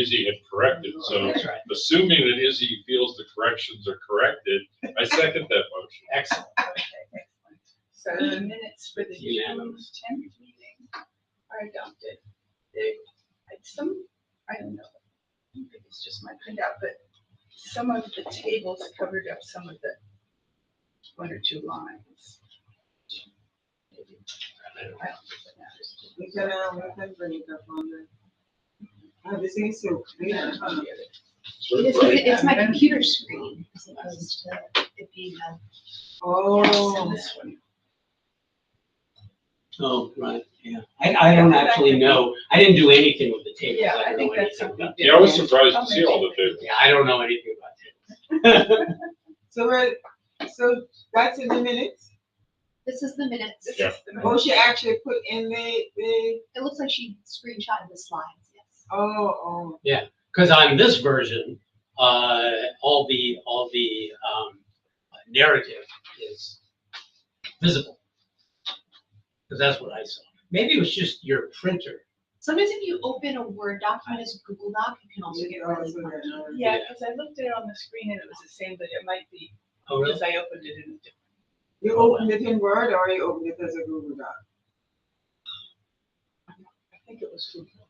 Izzy had corrected. So That's right. assuming that Izzy feels the corrections are corrected, I second that motion. Excellent. Okay, excellent. So the minutes for the June Unanimous. 10th meeting are adopted. I don't know, I think it's just my printout, but some of the tables covered up some of the one or two lines. I don't think that matters. We can bring it up on the. This is so clear. It's my computer screen as opposed to it being a. Oh. This one. Oh, right, yeah. I don't actually know. I didn't do anything with the tables. Yeah, I I don't think know that's anything something. about Yeah, I was surprised to see all the tables. Yeah, I don't know anything about tables. So that's in the minutes. This is the minutes. This Yeah. is the Oh, minutes. she actually put in the. It looks like she screenshotted the slides, yes. Oh. Because on this version, all the narrative is visible. Because that's what I saw. Maybe it was just your printer. Sometimes if you open a Word document as a Google Doc, it can also get really funky. Yeah, because I looked at it on the screen and it was the same, but it might be Oh, really? because I opened it in a different. You opened it in Word or you opened it as a Google Doc? I think it was Google.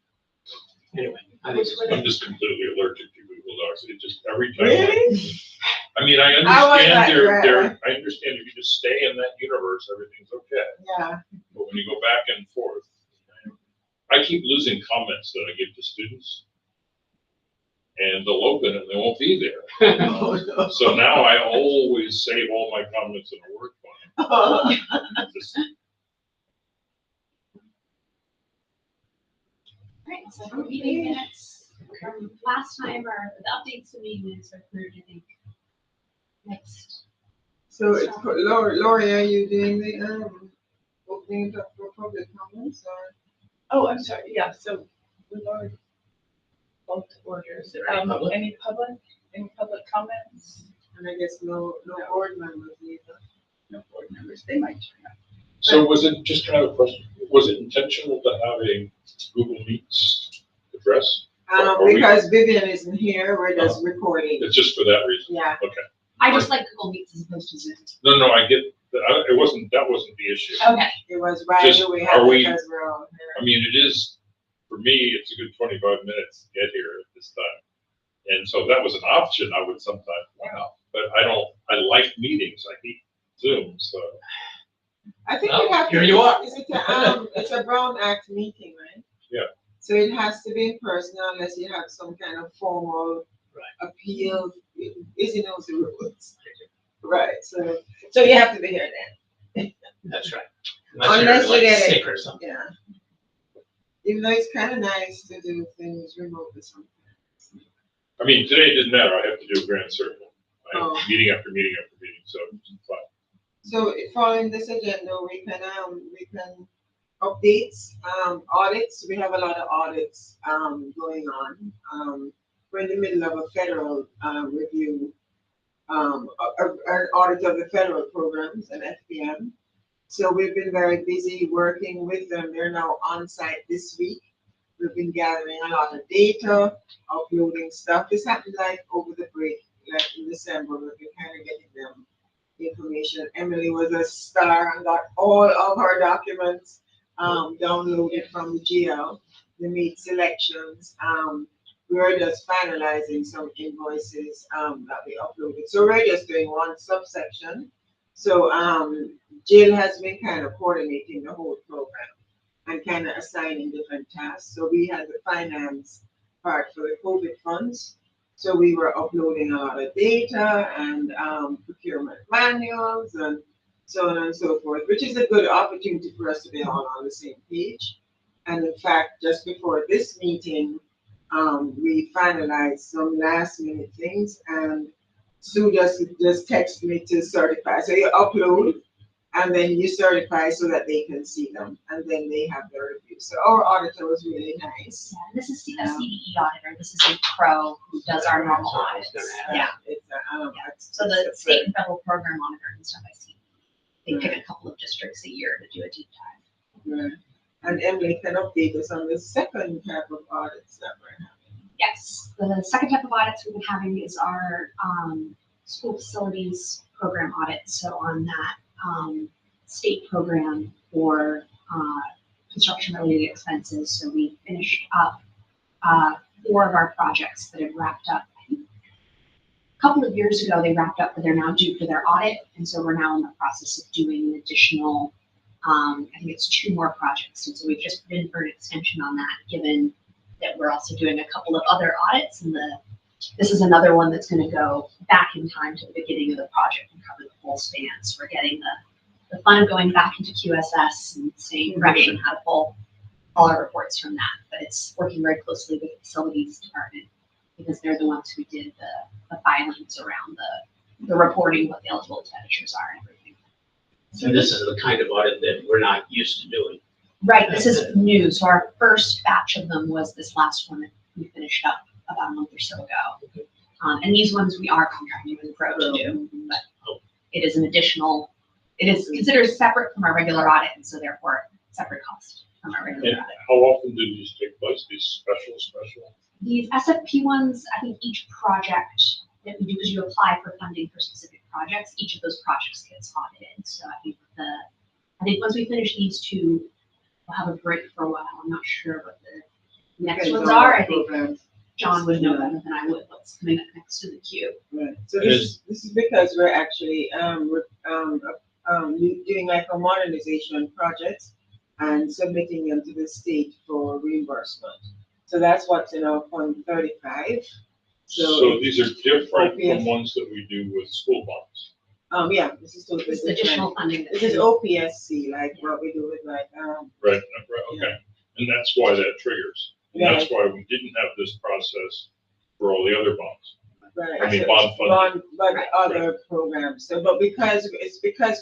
Anyway, I think it's I'm just completely allergic to Google Docs. It just every time. Really? I mean, I like understand that. I understand if you just stay in that universe, everything's okay. Yeah. But when you go back and forth, I keep losing comments that I give to students. And they'll open it and they won't be there. So now I always save all my comments in a Word file. Just- Right, so for meeting minutes from last time, or the updates to meeting minutes are approved, I think. Next. So it's Lori, are you doing the opening it up for public comments or? Oh, I'm sorry. Yeah, so we've already both orders. Public? Any public comments? And I guess no board members either. No board members. They might turn up. So was it, just kind of a question, was it intentional to have a Google Meets address? Are we- Because Vivian isn't here, we're just recording. It's just for that reason? Yeah. Okay. I just like Google Meets as opposed to Zoom. No, I get, that wasn't the issue. Okay. It was right Just, away are we- because we're all here. I mean, it is, for me, it's a good 25 minutes to get here at this time. And so if that was an option, I would sometimes, but I like meetings, I hate Zoom, so. I think Well, you have to. here you are. It's a Brown Act meeting, right? Yeah. So it has to be in person unless you have some kind of formal appeal. Izzy knows the rules. Right, so you have to be here then. That's right. Unless you're you like get it. sick or something. Yeah. Even though it's kind of nice to do things remotely sometimes. I mean, today it didn't matter, I have to do a grand circle. I have Oh. meeting after meeting after meeting, so it's fine. So following this agenda, we can updates, audits. We have a lot of audits going on. We're in the middle of a federal review, an audit of the federal programs and FPM. So we've been very busy working with them. They're now on site this week. We've been gathering a lot of data, uploading stuff. This happened like over the break, like in December. We've been kind of getting them information. Emily was a star and got all of her documents downloaded from the GL. The meat selections. We were just finalizing some invoices that we uploaded. So we're just doing one subsection. So Jill has been kind of coordinating the whole program and kind of assigning different tasks. So we had the finance part for the COVID funds. So we were uploading a lot of data and procurement manuals and so on and so forth, which is a good opportunity for us to be all on the same page. And in fact, just before this meeting, we finalized some last minute things and Sue just texted me to certify. So you upload and then you certify so that they can see them and then they have their review. So our auditor was really nice. Yeah, this is a CDE auditor. This is a pro who does our normal audits. Yeah. So the state and federal program auditor and stuff I see. They pick a couple of districts a year to do a deep dive. Right. And Emily can update us on the second type of audits that we're having. Yes, the second type of audits we've been having is our school facilities program audit. So on that state program for construction related expenses. So we finished up 4 of our projects that had wrapped up. A couple of years ago, they wrapped up, but they're now due for their audit. And so we're now in the process of doing an additional, I think it's 2 more projects. And so we've just been for an extension on that, given that we're also doing a couple of other audits. And this is another one that's going to go back in time to the beginning of the project and cover the full span. So we're getting the fun of going back into QSS and staying fresh and how to pull all our reports from that. But it's working very closely with the facilities department because they're the ones who did the filings around the reporting, what the eligible expenditures are and everything. So this is the kind of audit that we're not used to doing. Right, this is new. So our first batch of them was this last one that we finished up about a month or so ago. And these ones we are contracting with Pro to do, but it is an additional, it is considered separate from our regular audit, and so therefore separate cost from our regular And audit. how often do these take place, these special? These SFP ones, I think each project that we do, because you apply for funding for specific projects, each of those projects gets audited. So I think once we finish these 2, we'll have a break for a while. I'm not sure what the next ones are. I think John would know better than I would what's coming up next to the queue. Right. So this is because we're actually doing like a modernization project and submitting them to the state for reimbursement. So that's what's in our Fund 35. So these are different OPS. from ones that we do with school bonds. Yeah, this is totally This different. additional funding. This is OPSC, like what we do with like Right, okay. And that's why that triggers. And Yeah. that's why we didn't have this process for all the other bonds. right. I mean, so bond funding. but Right. other programs. So, but because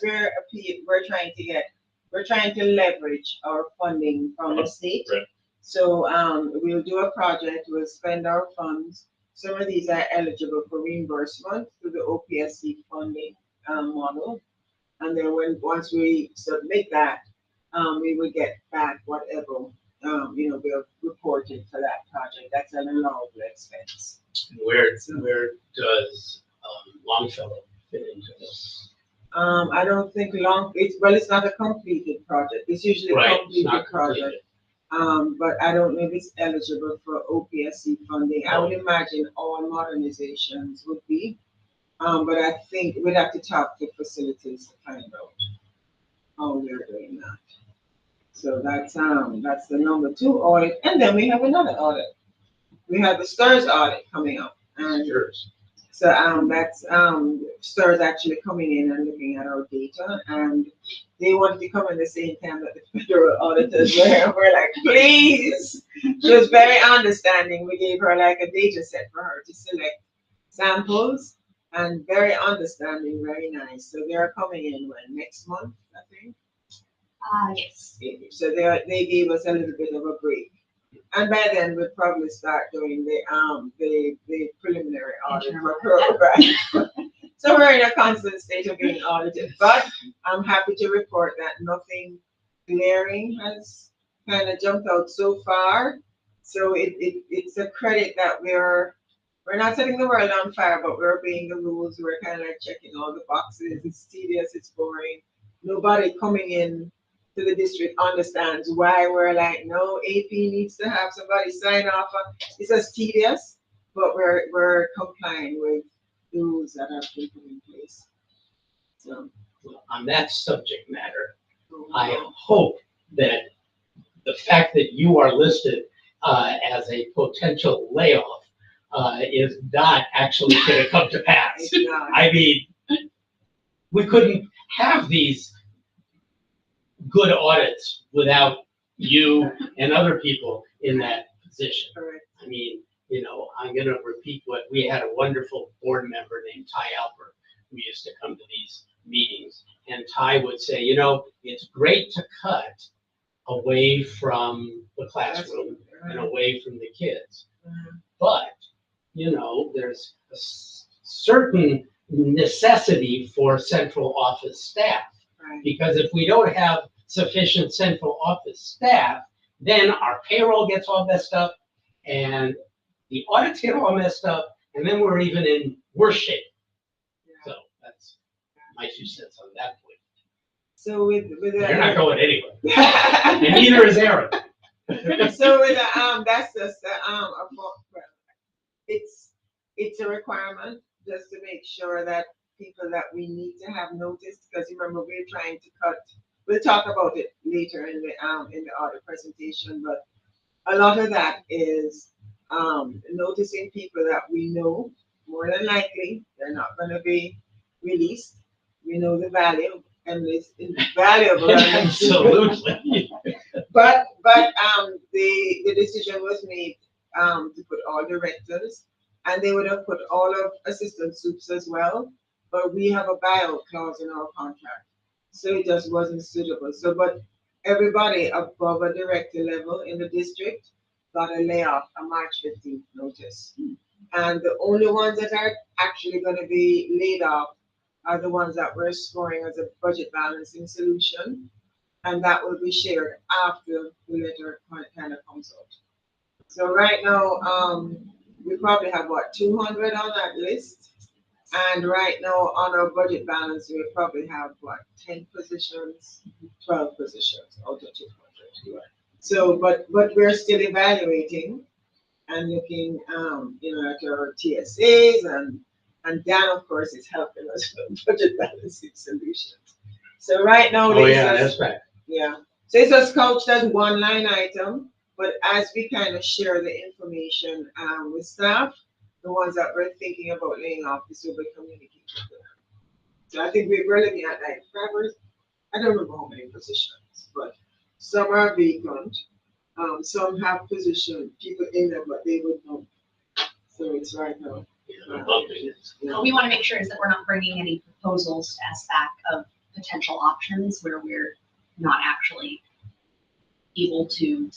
we're trying to leverage our funding from the state. Right. So we'll do a project, we'll spend our funds. Some of these are eligible for reimbursement through the OPSC funding model. And then once we submit that, we will get back whatever we have reported for that project. That's an allowable expense. Where does Longfellow fit into this? I don't think it's not a completed project. It's usually a Right, it's completed not project. completed. But I don't know if it's eligible for OPSC funding. I would imagine all modernizations would be. But I think we'd have to talk to facilities to find out how they're doing that. So that's the number 2 audit. And then we have another audit. We have the STARS audit coming up. And Yours. so that's STARS actually coming in and looking at our data, and they wanted to come at the same time that the federal auditors were. We're like, please. She was very understanding. We gave her like a data set for her to select samples, and very understanding, very nice. So they are coming in next month, I think. Yes. So they gave us a little bit of a break. And by then we'll probably start doing the preliminary audit for her, right? So we're in a constant state of being audited, but I'm happy to report that nothing glaring has kind of jumped out so far. So it's a credit that we're not setting the world on fire, but we're obeying the rules. We're kind of like checking all the boxes. It's tedious, it's boring. Nobody coming in to the district understands why we're like, no, AP needs to have somebody sign off on. It's just tedious, but we're complying with the rules that have been put in place. So On that subject matter, I hope that the fact that you are listed as a potential layoff is not actually going to come to pass. it's not. I mean, we couldn't have these good audits without you and other people in that position. Correct. I mean, I'm going to repeat what we had a wonderful board member named Ty Alpert who used to come to these meetings. And Ty would say, it's great to cut away from the classroom and away from the kids. But, there's a certain necessity for central office staff. Right. Because if we don't have sufficient central office staff, then our payroll gets all messed up and the audits get all messed up, and then we're even in worse shape. So that's my 2 cents on that point. So with You're not going anywhere, the. and neither is Aaron. So with that's just it's a requirement just to make sure that people that we need to have noticed, because remember we're trying to cut. We'll talk about it later in the audit presentation, but a lot of that is noticing people that we know more than likely they're not going to be released. We know the value and it's invaluable. Absolutely. But the decision was made to put all directors, and they would have put all of assistant soups as well. But we have a buyout clause in our contract, so it just wasn't suitable. So, but everybody above a director level in the district got a layoff, a March 15th notice, and the only ones that are actually going to be laid off are the ones that we're scoring as a budget balancing solution. And that will be shared after the letter kind of comes out. So right now, we probably have 200 on that list. And right now on our budget balance, we probably have 10 positions, 12 positions out of 200. So, but we're still evaluating and looking, at our TSAs and Dan, of course, is helping us with budget balancing solutions. So right now, That's right. Yeah. So it's just couched as one line item, but as we kind of share the information with staff, the ones that we're thinking about laying off, this will be communicated to them. So I think we're looking at I don't remember how many positions, but some are vacant. Some have position people in them, but they would know. So it's right now. What we want to make sure is that we're not bringing any proposals to SBAC of potential options where we're not actually able to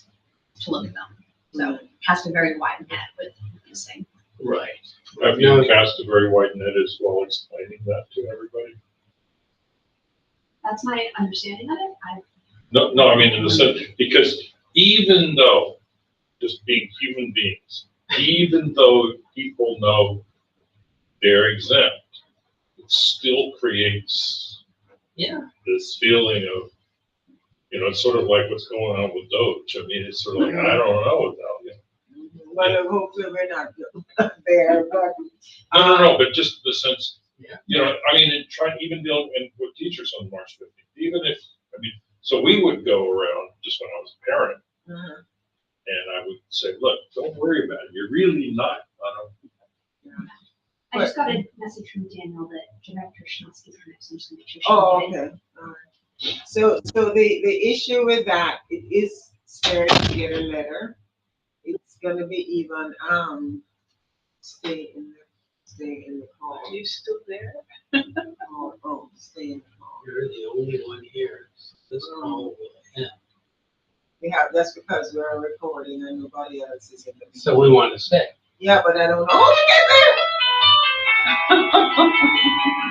look at them. So cast a very wide net with this thing. Right. Have you cast a very wide net as well, explaining that to everybody? That's my understanding of it. No, I mean in the sense, because even though, just being human beings, even though people know they're exempt, it still creates this feeling of, it's sort of like what's going on with Doge. I mean, it's sort of like, I don't know without you. But hopefully we're not there, but. No, but just the sense, I mean, even dealing with teachers on March 15th, so we would go around just when I was a parent, and I would say, look, don't worry about it. You're really not. I just got a message from Daniel that Director Schnotsky's going to send some pictures. Oh, okay. All right. So the issue with that, it is scary to get a letter. It's gonna be even stay in the call. Are you still there? Stay in the call. You're the only one here. This call will end. That's because we're recording and nobody else is in the meeting. So we want to stay. Yeah, but I don't know. I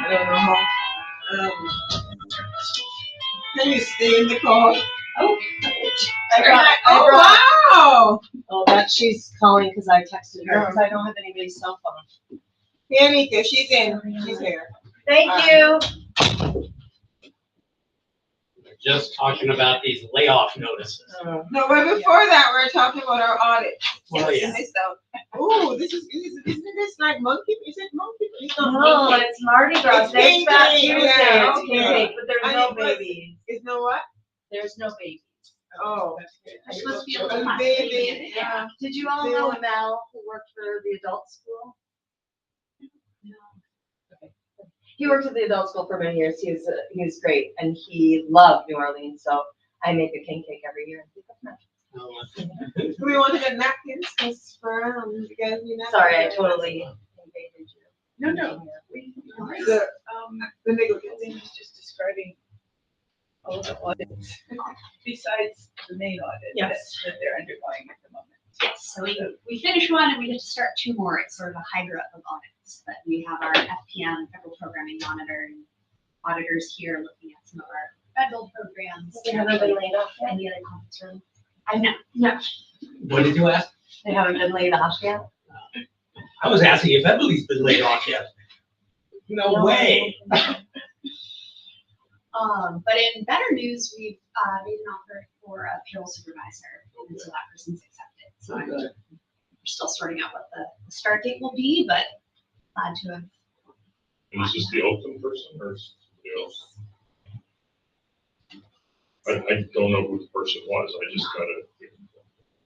don't know how. Can you stay in the call? Oh, Wow! Oh, that she's calling because I texted her because I don't have anybody's cell phone. Here, Nika, she's in. She's here. Thank you. We're just talking about these layoff notices. No, but before that, we're talking about our audit. Well, yeah. Oh, isn't this like monkey? Is it monkey? It's not No, monkey. it's Mardi Gras. It's Today's Fat King Tuesday. Cake, yeah, It's King okay. Cake, but there's I no think that's- babies. Is no what? There's no babies. Oh. There's supposed to be a little Baby, yeah. Did you all know Mel, who worked for the adult school? No. Okay. He worked at the adult school for many years. He was great, and he loved New Orleans. So I make a king cake every year. Do we want to get napkins? Because for you guys, Sorry, I totally invaded you. No. The nigga Kathleen was just describing all of the audits besides the main audit that they're undergoing at the moment. Yes, so we finished one and we get to start 2 more. It's sort of a hydra of audits. But we have our FPM, Federal Programming Monitor, and auditors here looking at some of our federal programs. They haven't been laid off yet? In the other conference room. No. What did you ask? They haven't been laid off yet? I was asking if Emily's been laid off yet. No way. But in better news, we've made an offer for a payroll supervisor, and so that person's accepted. So we're still sorting out what the start date will be, but glad to have. And is this the open person or somebody else? I don't know who the person was. I just got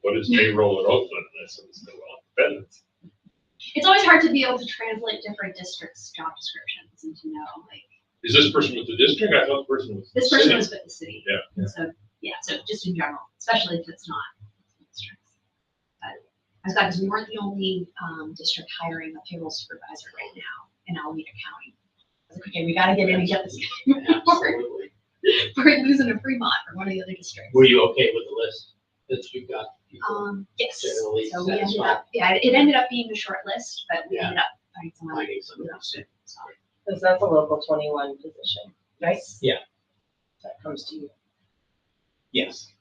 what is payroll at Oakland? And I said, well, depends. It's always hard to be able to translate different districts' job descriptions and to know, like. Is this person with the district? I thought the person was. This person was with the city. Yeah. So, so just in general, especially if it's not districts. But I was glad because we weren't the only district hiring a payroll supervisor right now in Alameda County. I was like, okay, we gotta get in and get this guy. Absolutely. We're losing a Fremont or one of the other districts. Were you okay with the list that you got? Yes. Generally So we ended satisfied? up, it ended up being a short list, but we Yeah. ended up finding someone. Finding someone else. So, Because that's a local 21 position, right? Yeah. That comes to you. Yes.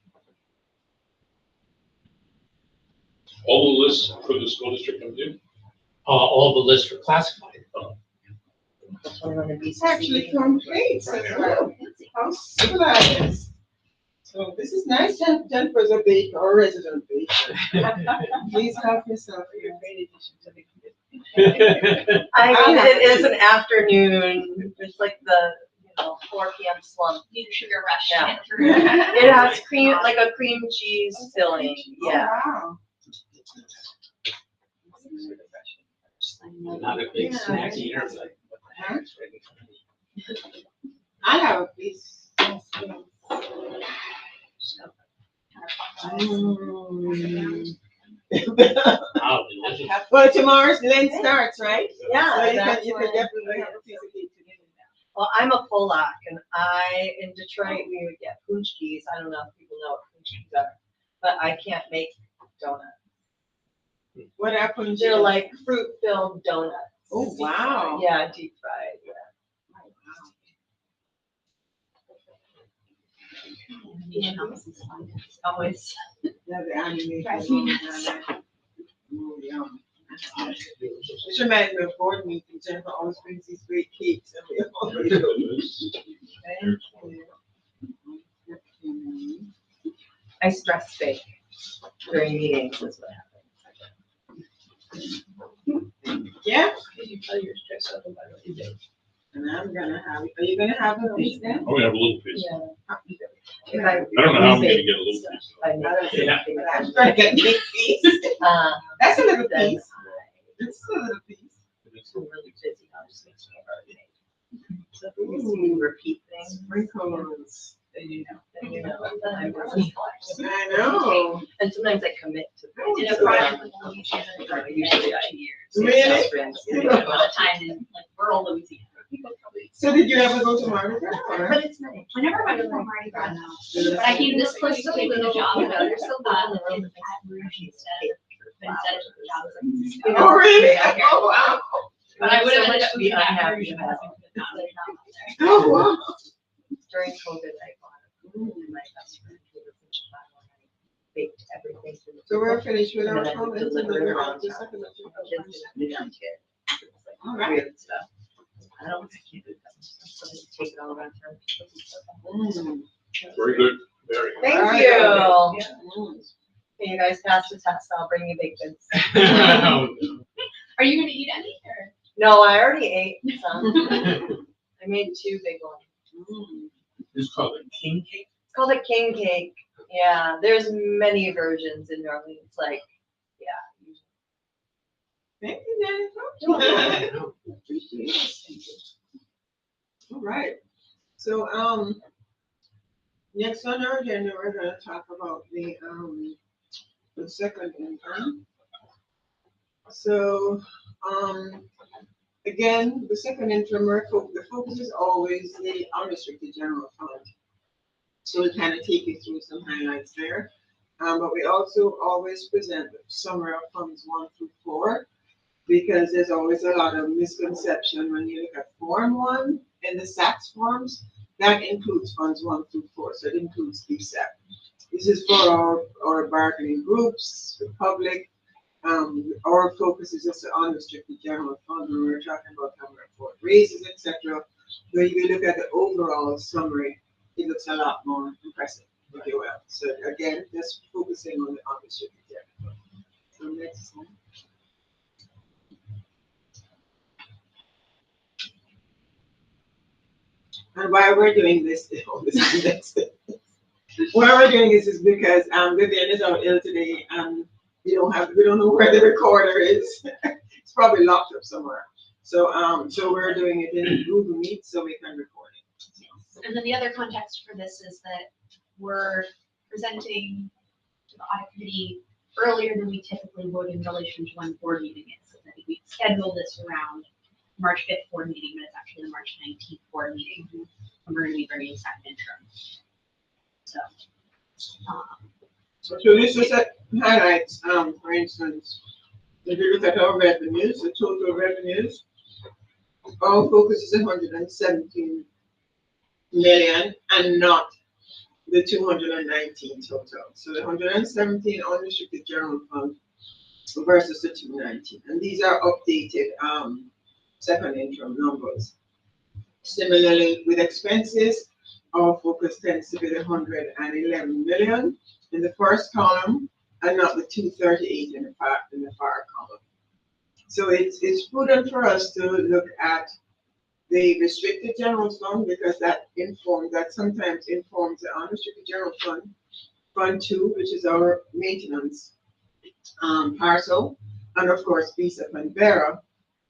All the lists for the school district come due? All the lists are classified. The 21 in It's actually BCC. complete, so Right. how civilized. So this is nice to have Jennifer's a baker or resident baker. Please help yourself. You're great addition to the community. I mean, it is an afternoon, it's like the, 4 p.m. slump. need a sugar rush to Yeah. get through. It has cream, like a cream cheese filling, yeah. Oh, wow. Not a big Yeah. snack eater, but what the heck? I have a piece. Wow, delicious. Well, tomorrow's Lent starts, right? Yeah, So you that's can what- definitely have a piece of cake together. Well, I'm a Polak, and in Detroit, we would get punchkis. I don't know if people know what punchkis are, but I can't make donuts. What happened? They're like fruit-filled donuts. Oh, wow. Yeah, deep fried, yeah. Being house is fun. It's always. Yeah, the animation. Drives me nuts. Oh, yum. This reminds me of board meeting. Jennifer always brings these great cakes. And we always I stress bake during meetings is what happens. Yeah, Did you tell your stress level by what you did? and I'm gonna have, are you gonna have a piece then? I'm gonna have a little piece. Yeah. If I don't know how I'm gonna bake get a little stuff, piece. I make Yeah. something But I'm that- trying to get a big piece. That's a little then piece. It's a little piece. I'm really busy, I'll just make some already made. So if you see me repeat things, Sprinkles. then you know that I'm busy. I know. And sometimes I commit to. Oh, Did it's a all project right. with Louisiana for Usually I- 2 years. Really? A lot of time in like rural Louisiana. So did you ever go to Mardi Gras? or- But it's nice. I never went to Mardi Gras now. But I came this close to taking a job. You know, there's so little in room. Baton Rouge instead. But instead of the job was in You Cisco. know, Oh, really? yeah. Oh, wow. But I would have So ended much up to be moving to Baton unhappy Rouge if I about. wasn't not there's not much there. Oh, wow. During COVID, I bought it, and my best friend who lives in Chicago, and I baked everything. for the So we're finished with And our then I would comments and deliver then it we're around on to town. second. Kids didn't have to get. It was like All right. weird stuff. I can't do that. So they take it all around town. Very good, very good. Thank Alright. you. Mm. Can you guys pass the test? I'll bring you baked goods. Are you gonna eat any or? No, I already ate some. I made 2 big ones. It's called a king cake. It's called a king cake. Yeah, there's many versions in New Orleans. Like, Thank you, Jennifer. Appreciate it. All right. So, next on our agenda, we're gonna talk about the second income. So, again, the second interim, the focus is always the unrestricted general fund. So we kind of take you through some highlights there. But we also always present the summary of funds 1 through 4, because there's always a lot of misconception when you look at Form 1 in the SACS forms. That includes funds 1 through 4, so it includes DSAC. This is for our bargaining groups, the public, our focus is just on unrestricted general fund, when we're talking about how we afford raises, etc. When you look at the overall summary, it looks a lot more impressive, if you will. So again, just focusing on the unrestricted general fund. So next slide. And why we're doing this, why we're doing this is because Vivian is out ill today, and we don't know where the recorder is. It's probably locked up somewhere. So we're doing it in Google Meet so we can record it. And then the other context for this is that we're presenting to the audit committee earlier than we typically would in relation to when board meeting is. So that we scheduled this around March 5th board meeting, but it's actually the March 19th board meeting. And we're going to be bringing second interim. So this is a highlights, for instance, if you look at our revenues, the total revenues, our focus is 117 million and not the 219 total. So the 117 unrestricted general fund versus the 219. And these are updated second interim numbers. Similarly, with expenses, our focus tends to be the 111 million in the first column and not the 238 in the far column. So it's prudent for us to look at the restricted general fund because that sometimes informs the unrestricted general fund, Fund 2, which is our maintenance parcel, and of course BSEP and Vera.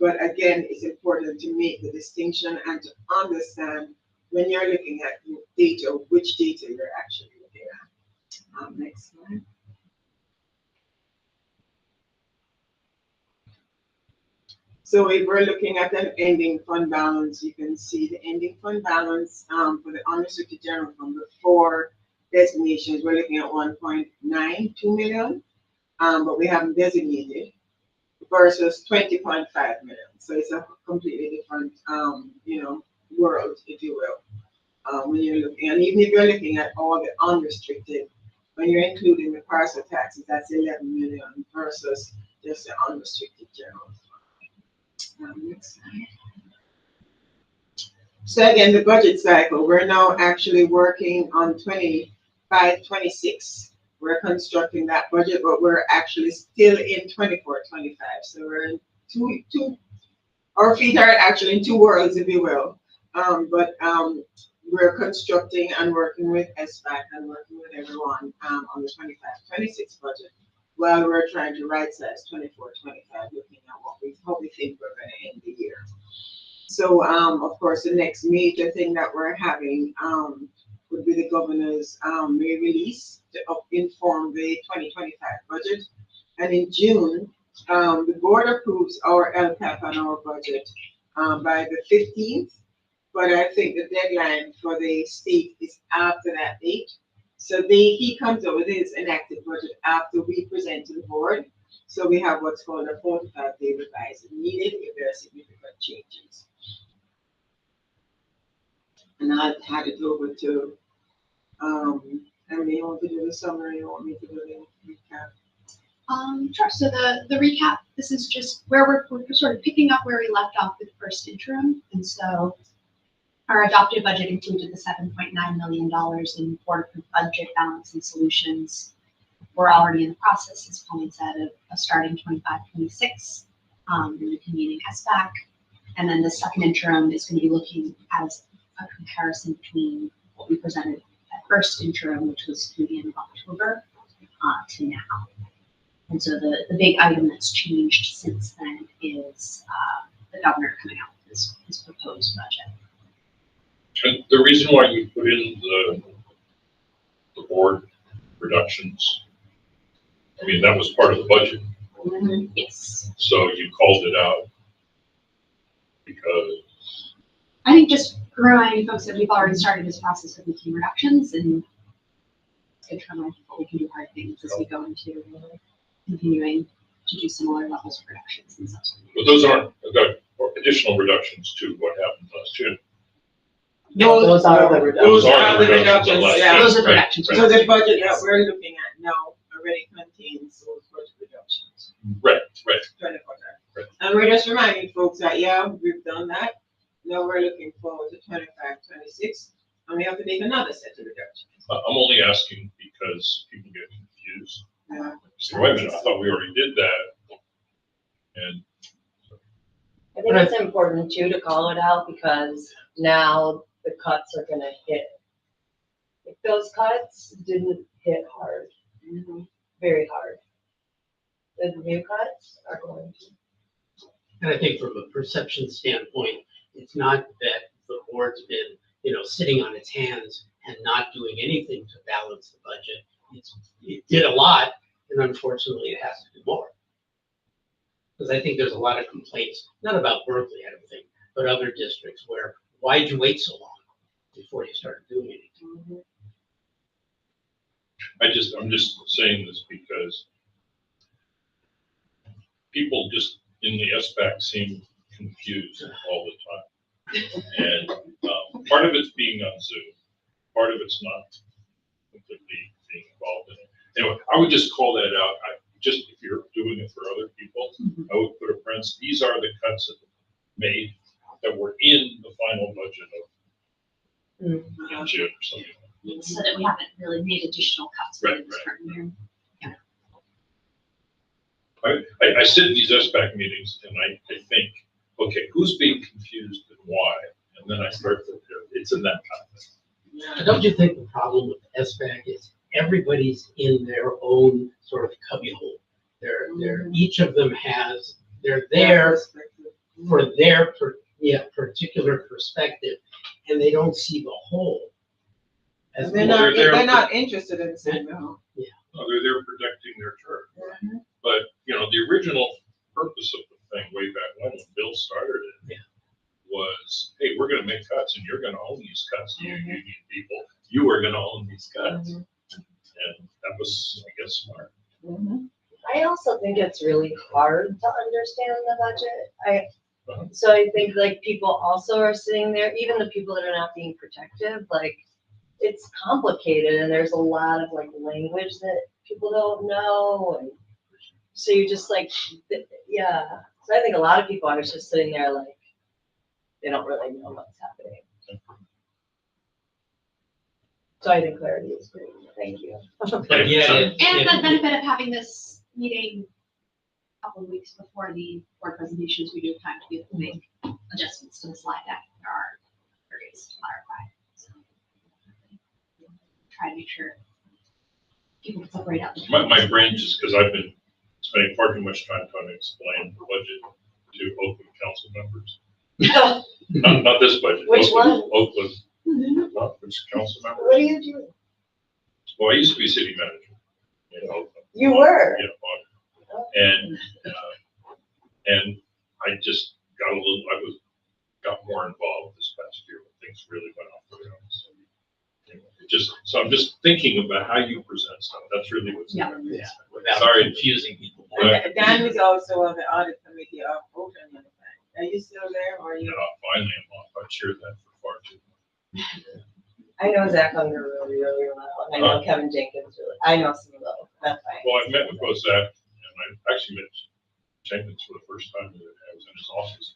But again, it's important to make the distinction and to understand when you're looking at data, which data you're actually looking at. Next slide. So if we're looking at an ending fund balance, you can see the ending fund balance for the unrestricted general fund before designations, we're looking at 1.92 million, but we haven't designated, versus 20.5 million. So it's a completely different, world, if you will. When you're looking, and even if you're looking at all the unrestricted, when you're including the parcel taxes, that's 11 million versus just the unrestricted general fund. Next slide. So again, the budget cycle, we're now actually working on 25-26. We're constructing that budget, but we're actually still in 24-25. So we're in our feet are actually in two worlds, if you will. We're constructing and working with SBAC and working with everyone on the 25-26 budget while we're trying to right size 24-25, looking at how we think we're going to end the year. So, of course, the next major thing that we're having would be the governor's May release to inform the 2025 budget. And in June, the board approves our LCAP and our budget by the 15th. But I think the deadline for the state is after that date. So he comes up with his enacted budget after we present to the board. So we have what's called a 45-day revise needed if there are significant changes. And I'll hand it over to Emily. You want to do the summary? You want me to do the recap? Sure. So the recap, this is just where we're sort of picking up where we left off with first interim. And so our adopted budget included the $7.9 million in board-approved budget balance and solutions. We're already in the process, as Colleen said, of starting 25-26, and convening SBAC. And then the second interim is going to be looking as a comparison between what we presented at first interim, which was through the end of October, to now. And so the big item that's changed since then is the governor coming out with his proposed budget. And the reason why you put in the board reductions, I mean, that was part of the budget. Mm-hmm. Yes. So you called it out because I think just reminding folks that we've already started this process of making reductions, and it's good to remind people we can do hard things as we go into continuing to do similar levels of reductions and subsequent. But those aren't additional reductions to what happened last year. Those are the reductions. Those are the reductions, yeah. Those are the reductions. So the budget that we're looking at now already contains those budget reductions. Right. 24 times. Right. And we're just reminding folks that, yeah, we've done that. Now we're looking forward to 25, 26, and we have to make another set of reductions. I'm only asking because people get confused. Yeah. So wait a minute, I thought we already did that. And I think it's important too to call it out because now the cuts are gonna hit. If those cuts didn't hit hard, very hard, the new cuts are going to. And I think from a perception standpoint, it's not that the board's been, sitting on its hands and not doing anything to balance the budget. It did a lot, and unfortunately, it has to do more. Because I think there's a lot of complaints, not about Berkeley, I don't think, but other districts where, why'd you wait so long before you started doing anything? I'm just saying this because people just in the SBAC seem confused all the time. And part of it's being on Zoom, part of it's not completely being involved in it. Anyway, I would just call that out. If you're doing it for other people, I would put a parenthesis. These are the cuts that made that were in the final budget of June or something. So that we haven't really made additional cuts for Right, this current year. I sit in these SBAC meetings and I think, okay, who's being confused and why? And then I start to, it's in that context. And don't you think the problem with SBAC is everybody's in their own sort of cubbyhole? Each of them they're there for their particular perspective, and they don't see the whole. As They're well. they're not interested in seeing the whole. No, they're there protecting their turf. But, the original purpose of the thing way back when Bill started it was, hey, we're gonna make cuts and you're gonna own these cuts, you union people. You are gonna own these cuts. And that was, I guess, smart. I also think it's really hard to understand the budget. So I think like people also are sitting there, even the people that are not being protective, like it's complicated and there's a lot of like language that people don't know. And so you just like, yeah. So I think a lot of people are just sitting there like, they don't really know what's happening. So I think clarity is great. Thank you. But yeah, And the benefit of having this meeting a couple of weeks before the board presentations, we do have time to be able to make adjustments to the slide deck. There are areas to clarify. So try to make sure people can separate out. My brain just, because I've been spending far too much time trying to explain the budget to Oakland council members. Not this budget. Which one? Oakland, not which council member? What do you do? Well, I used to be city manager in Oakland. You were? Yeah, and I just got more involved this past year when things really went off the rails. So I'm just thinking about how you present stuff. That's really what's. Without Sorry. confusing people. Dan was also on the audit committee of Oakland. Are you still there or are you? Finally, I'm off. I've cheered that for far too long. I know Zach Unger really, really well. And I know Kevin Jenkins really. I know some of those. That's fine. Well, I've met with both Zach and I actually met Jenkins for the first time. I was in his office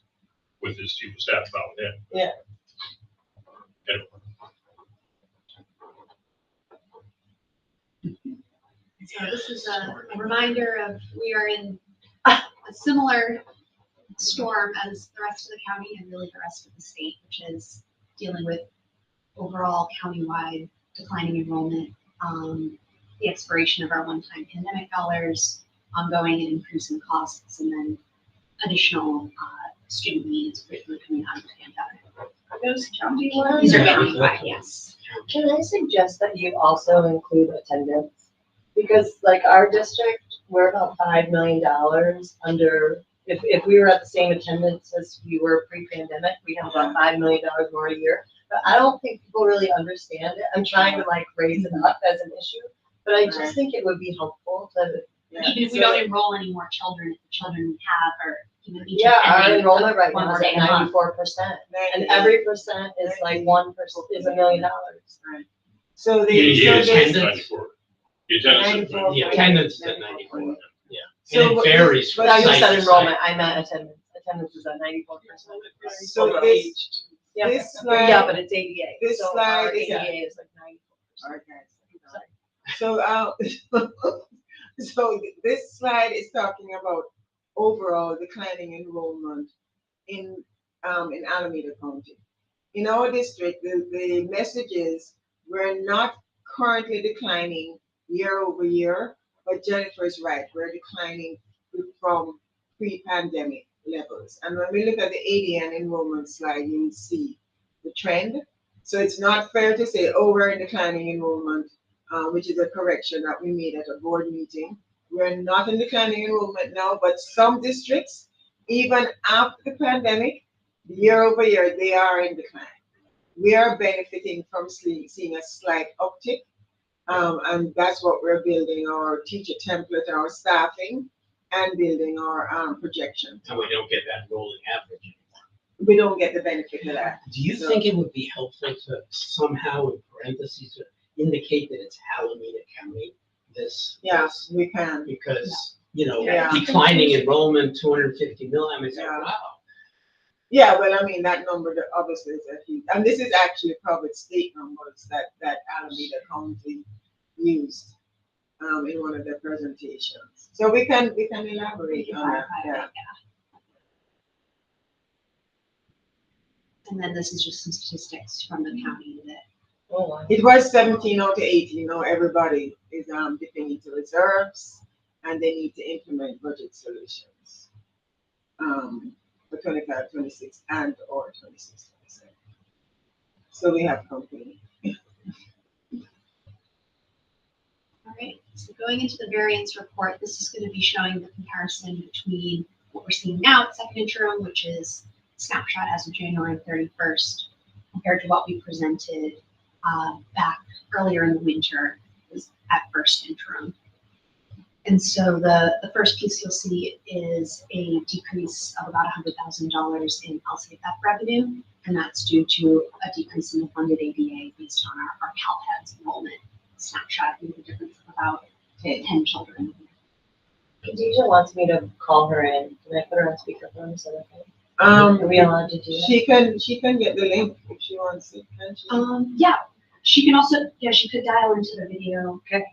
with his chief of staff, not with him. Yeah. Anyway. So this is a reminder of, we are in a similar storm as the rest of the county and really the rest of the state, which is dealing with overall countywide declining enrollment, the expiration of our one-time pandemic dollars, ongoing and increasing costs, and then additional student needs, particularly coming out of the pandemic. Are those county ones? These are countywide, yes. Can I suggest that you also include attendance? Because like our district, we're about $5 million under, if we were at the same attendance as we were pre-pandemic, we'd have about $5 million more a year. But I don't think people really understand it. I'm trying to like raise it up as an issue, but I just think it would be helpful to. Even if we don't enroll any more children, if the children have, or even each. Yeah, our attending enrollment right one now is more at day a month. 94%, and every percent is like 1% is $1 million. So Yeah, they, so they, attendance. The attendance is 94. The attendance is at 94. And it but varies from No, you site said to enrollment, site. I meant attendance. Attendance is at 94%. So this, Yeah, this yeah, slide, but it's ADA. this so slide our is- ADA is like 94%. okay. So, so this slide is talking about overall declining enrollment in Alameda County. In our district, the message is we're not currently declining year over year, but Jennifer is right, we're declining from pre-pandemic levels. And when we look at the ADN enrollment slide, you will see the trend. So it's not fair to say, oh, we're in declining enrollment, which is a correction that we made at a board meeting. We're not in declining enrollment now, but some districts, even after the pandemic, year over year, they are in decline. We are benefiting from seeing a slight uptick, and that's what we're building our teacher template, our staffing, and building our projections. And we don't get that rolling average. We don't get the benefit of that. Do you think it would be helpful to somehow in parentheses indicate that it's Alameda County? Yes, we can. Because, you know, Yeah. declining enrollment, 250 mil, I mean, it's like, Yeah. wow. Yeah, well, I mean, that number that obviously is a huge, and this is actually public state numbers that Alameda County used in one of their presentations. So we can elaborate on that. Yeah. And then this is just some statistics from the county that Oh, wow. It was 17 out to 18. Now everybody is dipping into reserves, and they need to implement budget solutions for 25, 26, and or 26, 27. So we have company. All right, so going into the variance report, this is going to be showing the comparison between what we're seeing now at second interim, which is snapshot as of January 31st, compared to what we presented back earlier in the winter, was at first interim. And so the first piece you'll see is a decrease of about $100,000 in LCFF revenue, and that's due to a decrease in the funded ADA based on our CalPEDS enrollment snapshot, with a difference of about 10 children. Khadijah wants me to call her in. Can I put her on speakerphone? Is that okay? Are we allowed to do that? She can get the link if she wants it, can she? Yeah, she can also, she could dial into the video. Okay.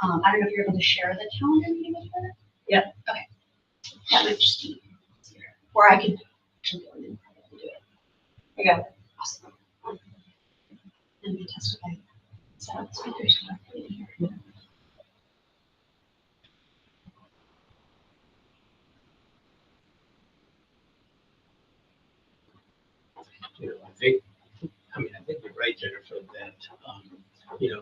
I don't know if you're able to share the calendar meeting with her. Yep. Okay. That might just be easier. Or I could actually go in and do it. I got it. Awesome. And we testify. Set up speakers correctly in here. You know, I think you're right, Jennifer, that, you know,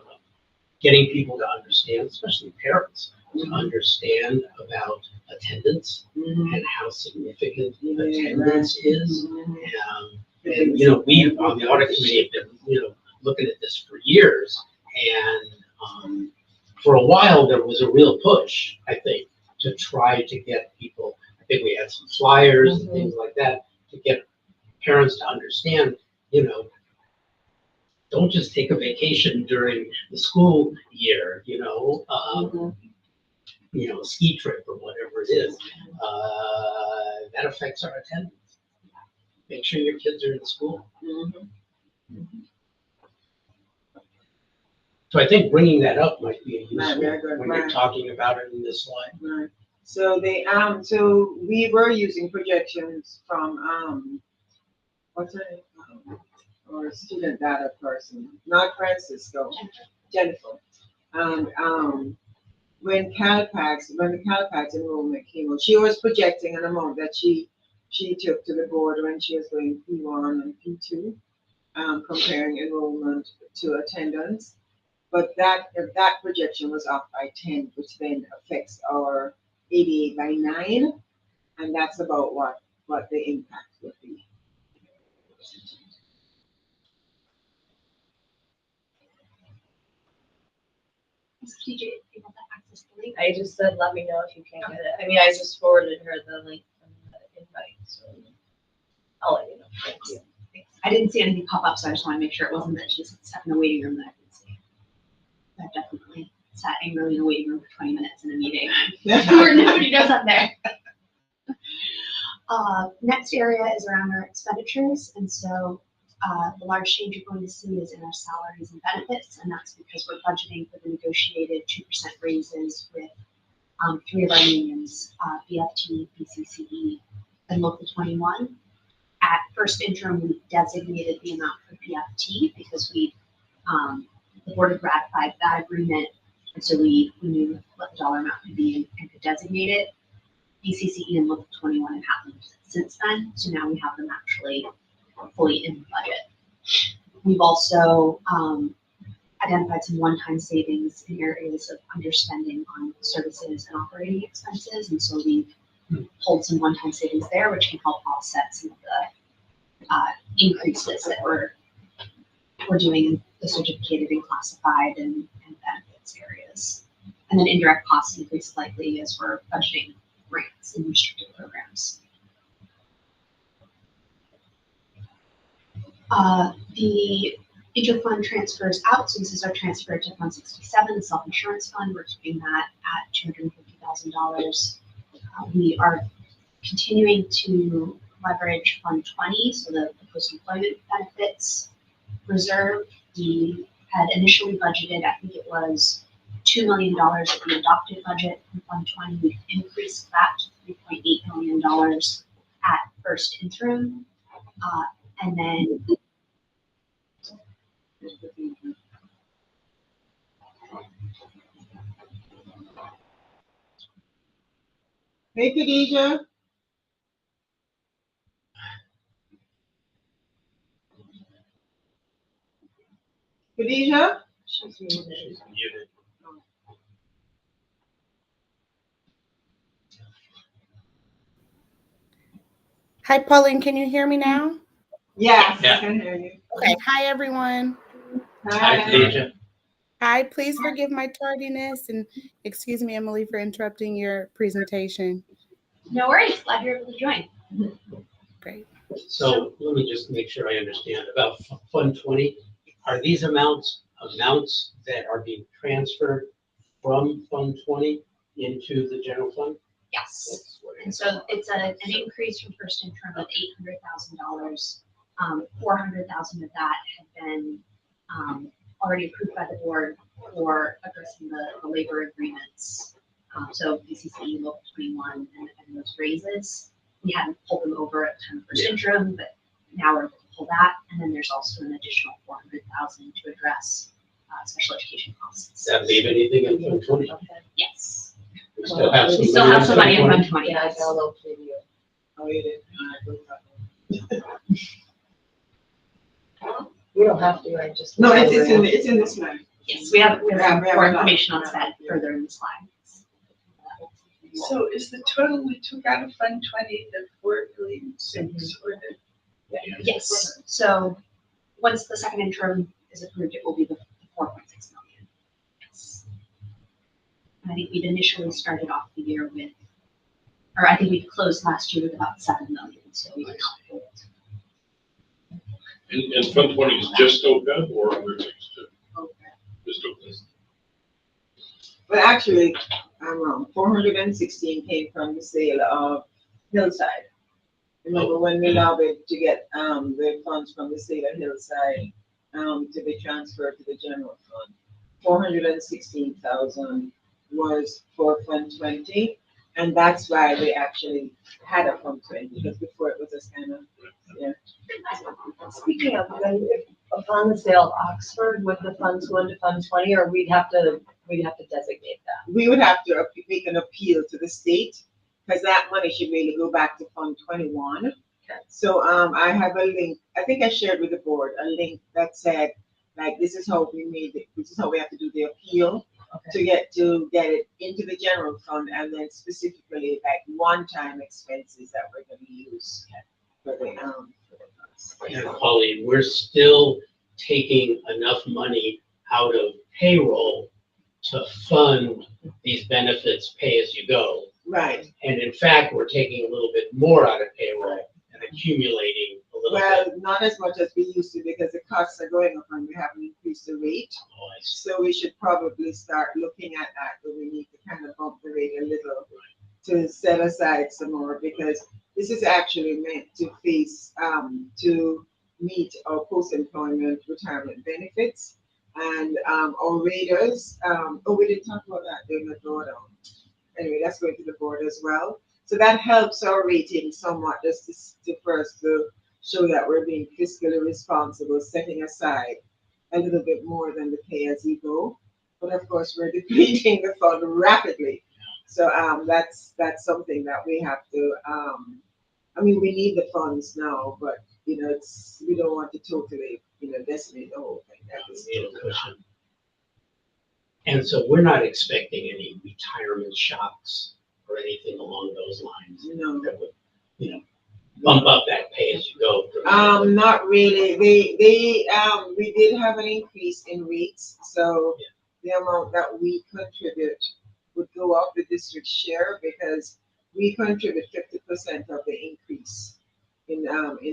getting people to understand, especially parents, to understand about attendance and how significant attendance is. And, you know, we on the audit committee have been, you know, looking at this for years. And for a while, there was a real push, I think, to try to get people, I think we had some flyers and things like that, to get parents to understand, you know, don't just take a vacation during the school year, you know, a ski trip or whatever it is. That affects our attendance. Make sure your kids are in school. So I think bringing that up might be a useful when you're talking about it in this slide. Right. So so we were using projections from what's her name? Or student data person, not Francisco, Jennifer. And when the CalPACS enrollment came out, she was projecting an amount that she took to the board when she was doing P1 and P2, comparing enrollment to attendance. But that projection was off by 10, which then affects our ADA by 9, and that's about what the impact would be. Is TJ able to access the link? I just said, let me know if you can't get it. I mean, I just forwarded her the link from the invite, so I'll let you know. Thank you. Thanks. I didn't see anything pop up, so I just want to make sure it wasn't that she's stuck in the waiting room that I didn't see. That definitely sat angrily in the waiting room for 20 minutes in a meeting where nobody knows I'm there. Next area is around our expenditures, and so the large change you're going to see is in our salaries and benefits, and that's because we're budgeting for the negotiated 2% raises with 3 of our unions, BFT, BCCE, and Local 21. At first interim, we designated the amount for BFT because the board had ratified that agreement, and so we knew what the dollar amount could be and could designate it. BCCE and Local 21 have happened since then, so now we have them actually fully in the budget. We've also identified some one-time savings in areas of underspending on services and operating expenses, and so we've pulled some one-time savings there, which can help offset some of the increases that we're doing in the certificated and classified and benefits areas. And then indirect costs increase slightly as we're budgeting grants and restricted programs. The interfund transfers out, so this is our transfer to Fund 67, the self-insurance fund. We're keeping that at $250,000. We are continuing to leverage Fund 20, so the post-employment benefits reserve. We had initially budgeted, I think it was $2 million of the adopted budget in Fund 20. We've increased that to $3.8 million at first interim. And then Hey, Khadija. Khadija? She's muted. Hi, Pauline, can you hear me now? Yes, Yeah. I can hear you. Okay, hi, everyone. Hi. Hi, please forgive my tardiness and excuse me, Emily, for interrupting your presentation. no worries, glad you're able to join. Great. So let me just make sure I understand about Fund 20. Are these amounts that are being transferred from Fund 20 into the general fund? Yes. And so it's an increase from first interim of $800,000. 400,000 of that had been already approved by the board for addressing the labor agreements. So BCCE, Local 21, and those raises. We hadn't pulled them over at the time of first interim, but now we're able to pull that. And then there's also an additional 400,000 to address special education costs. Does that leave anything in Fund 20? Yes. We still have some We still have some money in Fund Fund 20. Yeah, I download preview. Oh, you did. We don't have to, I just. No, it's in this line. Yes, we have Yeah, we have more a lot. information on that further in the slides. So is the total we took out of Fund 20 the 4,600,000 or the? Yes, so once the second interim is approved, it will be the 4.6 million. Yes. And I think we'd initially started off the year with, or I think we closed last year with about 7 million, so we did not hold. And Fund 20 is just OPEB or other things too? Just OPEB. But actually, I'm wrong. 416 came from the sale of Hillside. Remember when we lobbied to get the funds from the sale of Hillside to be transferred to the general fund? 416,000 was for Fund 20, and that's why they actually had a Fund 20, because before it was just kind of, yeah. Speaking of, then upon the sale of Oxford, would the funds go into Fund 20, or we'd have to designate that? We would have to make an appeal to the state, because that money should really go back to Fund 21. Okay. So I have a link, I think I shared with the board, a link that said, like, this is how we made it, this is how we have to do the appeal Okay. to get it into the general fund, and then specifically like one-time expenses that we're gonna use for the funds. And Pauline, we're still taking enough money out of payroll to fund these benefits pay as you go. Right, And in fact, we're taking a little bit more out of payroll and accumulating a little well, bit. not as much as we used to, because the costs are going up and we haven't increase the rate. Oh, I see. So we should probably start looking at that, but we need to kind of bump the rate a little to set aside some more, because this is actually meant to to meet our post-employment retirement benefits. And our raters, we didn't talk about that during the drawdown. Anyway, that's going to the board as well. So that helps our rating somewhat, just to first to show that we're being fiscally responsible, setting aside a little bit more than the pay as you go. But of course, we're depleting the fund rapidly. So that's something that we have to. I mean, we need the funds now, but you know, we don't want to totally, decimate the whole thing. That is We need a cushion. And so we're not expecting any retirement shocks or anything along those lines No. that would, bump up that pay as you go. Not really. We did have an increase in rates, so the amount that we contribute would go up the district share, because we contribute 50% of the increase in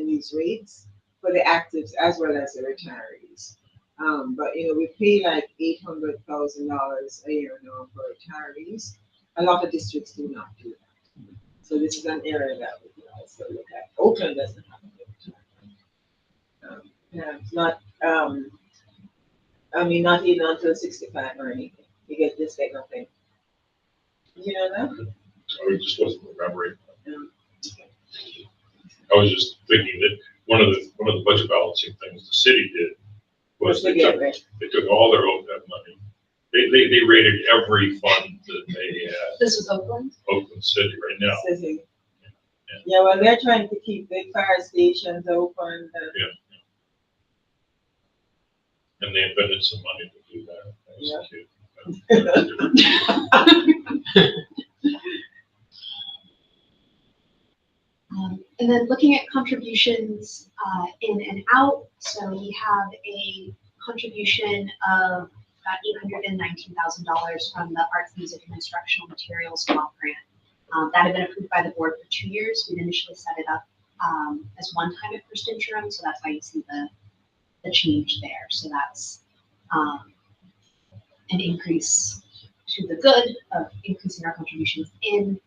these rates for the actives as well as the retirees. But we pay like $800,000 a year now for retirees. A lot of districts do not do that. So this is an area that we can also look at. Oakland doesn't have a retirement. It's not. Not even until 65 or anything. You get this, like nothing. You know that? I just wasn't remembering. Okay. I was just thinking that one of the budget balancing things the city did was they took all their OPEB money. They rated every fund that they had. This was Oakland? Oakland City right now. City. Yeah, well, they're trying to keep the fire stations open. And they invented some money to do that. That was cute. And then looking at contributions in and out, so we have a contribution of about $819,000 from the Arts, Music, and Instructional Materials Block Grant. That had been approved by the board for 2 years. We'd initially set it up as one time at first interim, so that's why you see the change there. So that's an increase to the good of increasing our contributions in.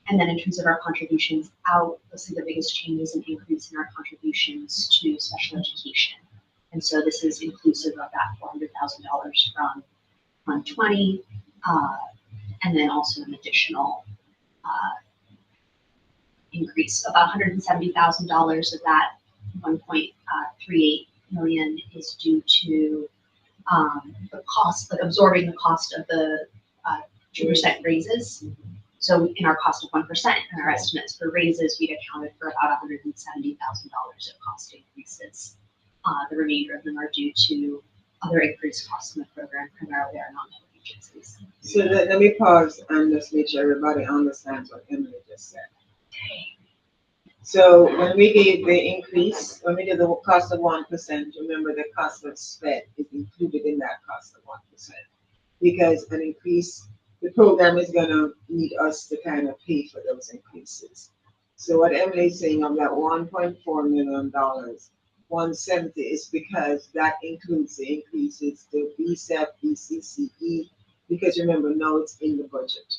And then in terms of our contributions out, you'll see the biggest change is an increase in our contributions to special education. And so this is inclusive of that $400,000 from Fund 20, and then also an additional increase. About $170,000 of that 1.38 million is due to the cost, like absorbing the cost of the 2% raises. So in our cost of 1% and our estimates for raises, we'd accounted for about $170,000 of cost increases. The remainder of them are due to other increased costs in the program, primarily our non-public agencies. So let me pause and just make sure everybody understands what Emily just said. So when we gave the increase, when we did the cost of 1%, remember the cost of SPED is included in that cost of 1%. Because an increase, the program is gonna need us to kind of pay for those increases. So what Emily is saying of that $1.4 million, 170 is because that includes the increases to BSEP, BCCE, because remember now it's in the budget.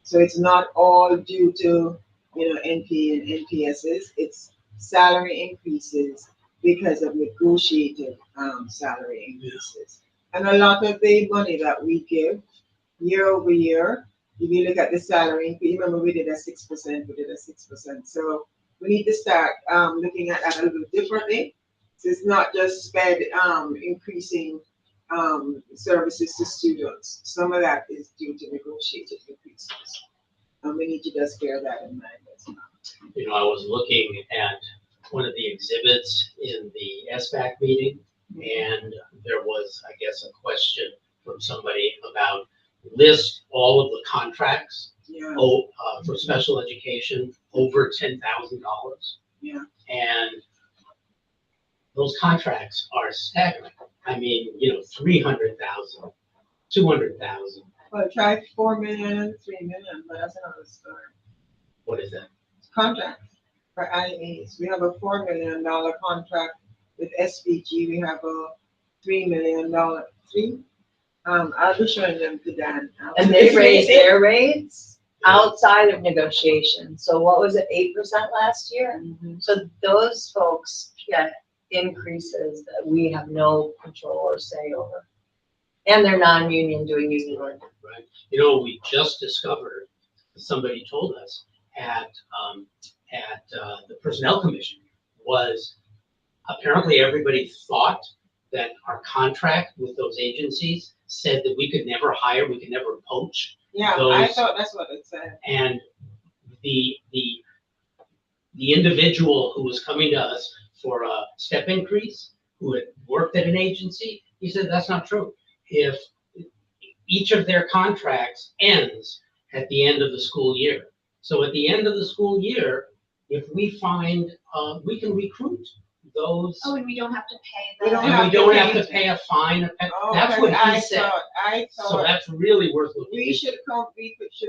So it's not all due to NP and NPSs, it's salary increases because of negotiated salary increases. And a lot of the money that we give year over year, if you look at the salary increase, remember we did a 6%, So we need to start looking at that a little differently. So it's not just SPED increasing services to students. Some of that is due to negotiated increases. And we need to just bear that in mind as well. I was looking at one of the exhibits in the SBAC meeting, and there was, I guess, a question from somebody about list all of the contracts for special education over $10,000. Yeah. And those contracts are staggering. I mean, 300,000, 200,000. Well, try 4 million and 3 million, but that's another story. What is that? Contract for IAs. We have a $4 million contract with SPG. We have a $3 million. I'll be showing them to Dan. And they raised their rates outside of negotiation. So what was it, 8% last year? Mhm. So those folks get increases that we have no control or say over. And they're non-union doing union work. Right. You know, we just discovered, somebody told us at the Personnel Commission was apparently everybody thought that our contract with those agencies said that we could never hire, we could never poach. Yeah, I Those- thought that's what it said. And the individual who was coming to us for a step increase, who had worked at an agency, he said, that's not true. If each of their contracts ends at the end of the school year. So at the end of the school year, if we find, we can recruit those. Oh, and we don't have to pay We the. don't And have we to don't pay have to anything. pay a fine. Oh, That's okay, what he I said. So thought that's really worth looking we into. should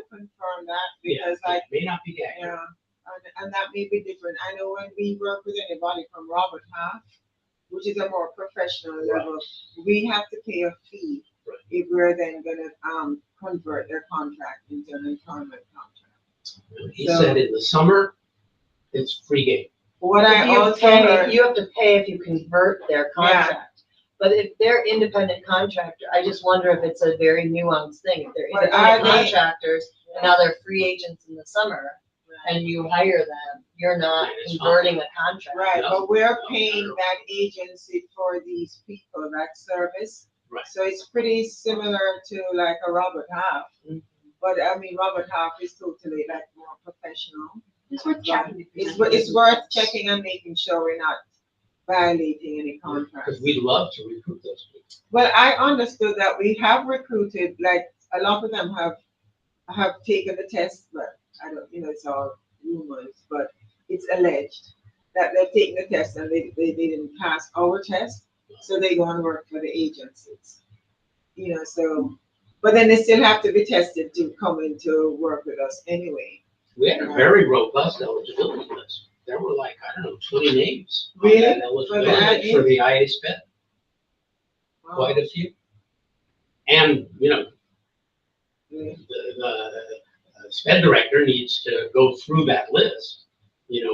confirm that Yeah, because like, it may not be accurate. yeah, and that may be different. I know when we work with anybody from Robert Half, which is a more professional level, we have to pay a fee Right. if we're then gonna convert their contract into an employment contract. He So- said in the summer, it's free game. What I If you also pay, heard, you have to pay if you convert their contract. But if they're independent contractor, I just wonder if it's a very nuanced thing. If they're But independent are they- contractors, and now they're free agents in the summer, and you hire them, you're not Right, it's converting a contract. right, No, but we're no, paying no. that agency for these people, that service. Right. So it's pretty similar to like a Robert Half. Mhm. But I mean, Robert Half is totally like more professional. It's worth checking. It's worth checking and making sure we're not violating any contracts. Because we'd love to recruit those people. Well, I understood that we have recruited, like, a lot of them have taken the test, but I don't, it's all rumors, but it's alleged that they've taken the test and they didn't pass our test, so they go and work for the agencies. So, but then they still have to be tested to come into work with us anyway. We had a very robust eligibility list. There were like, I don't know, 20 names. on Really? that For the eligibility IA? For the IA sped, quite a few. And, Yeah. the sped director needs to go through that list,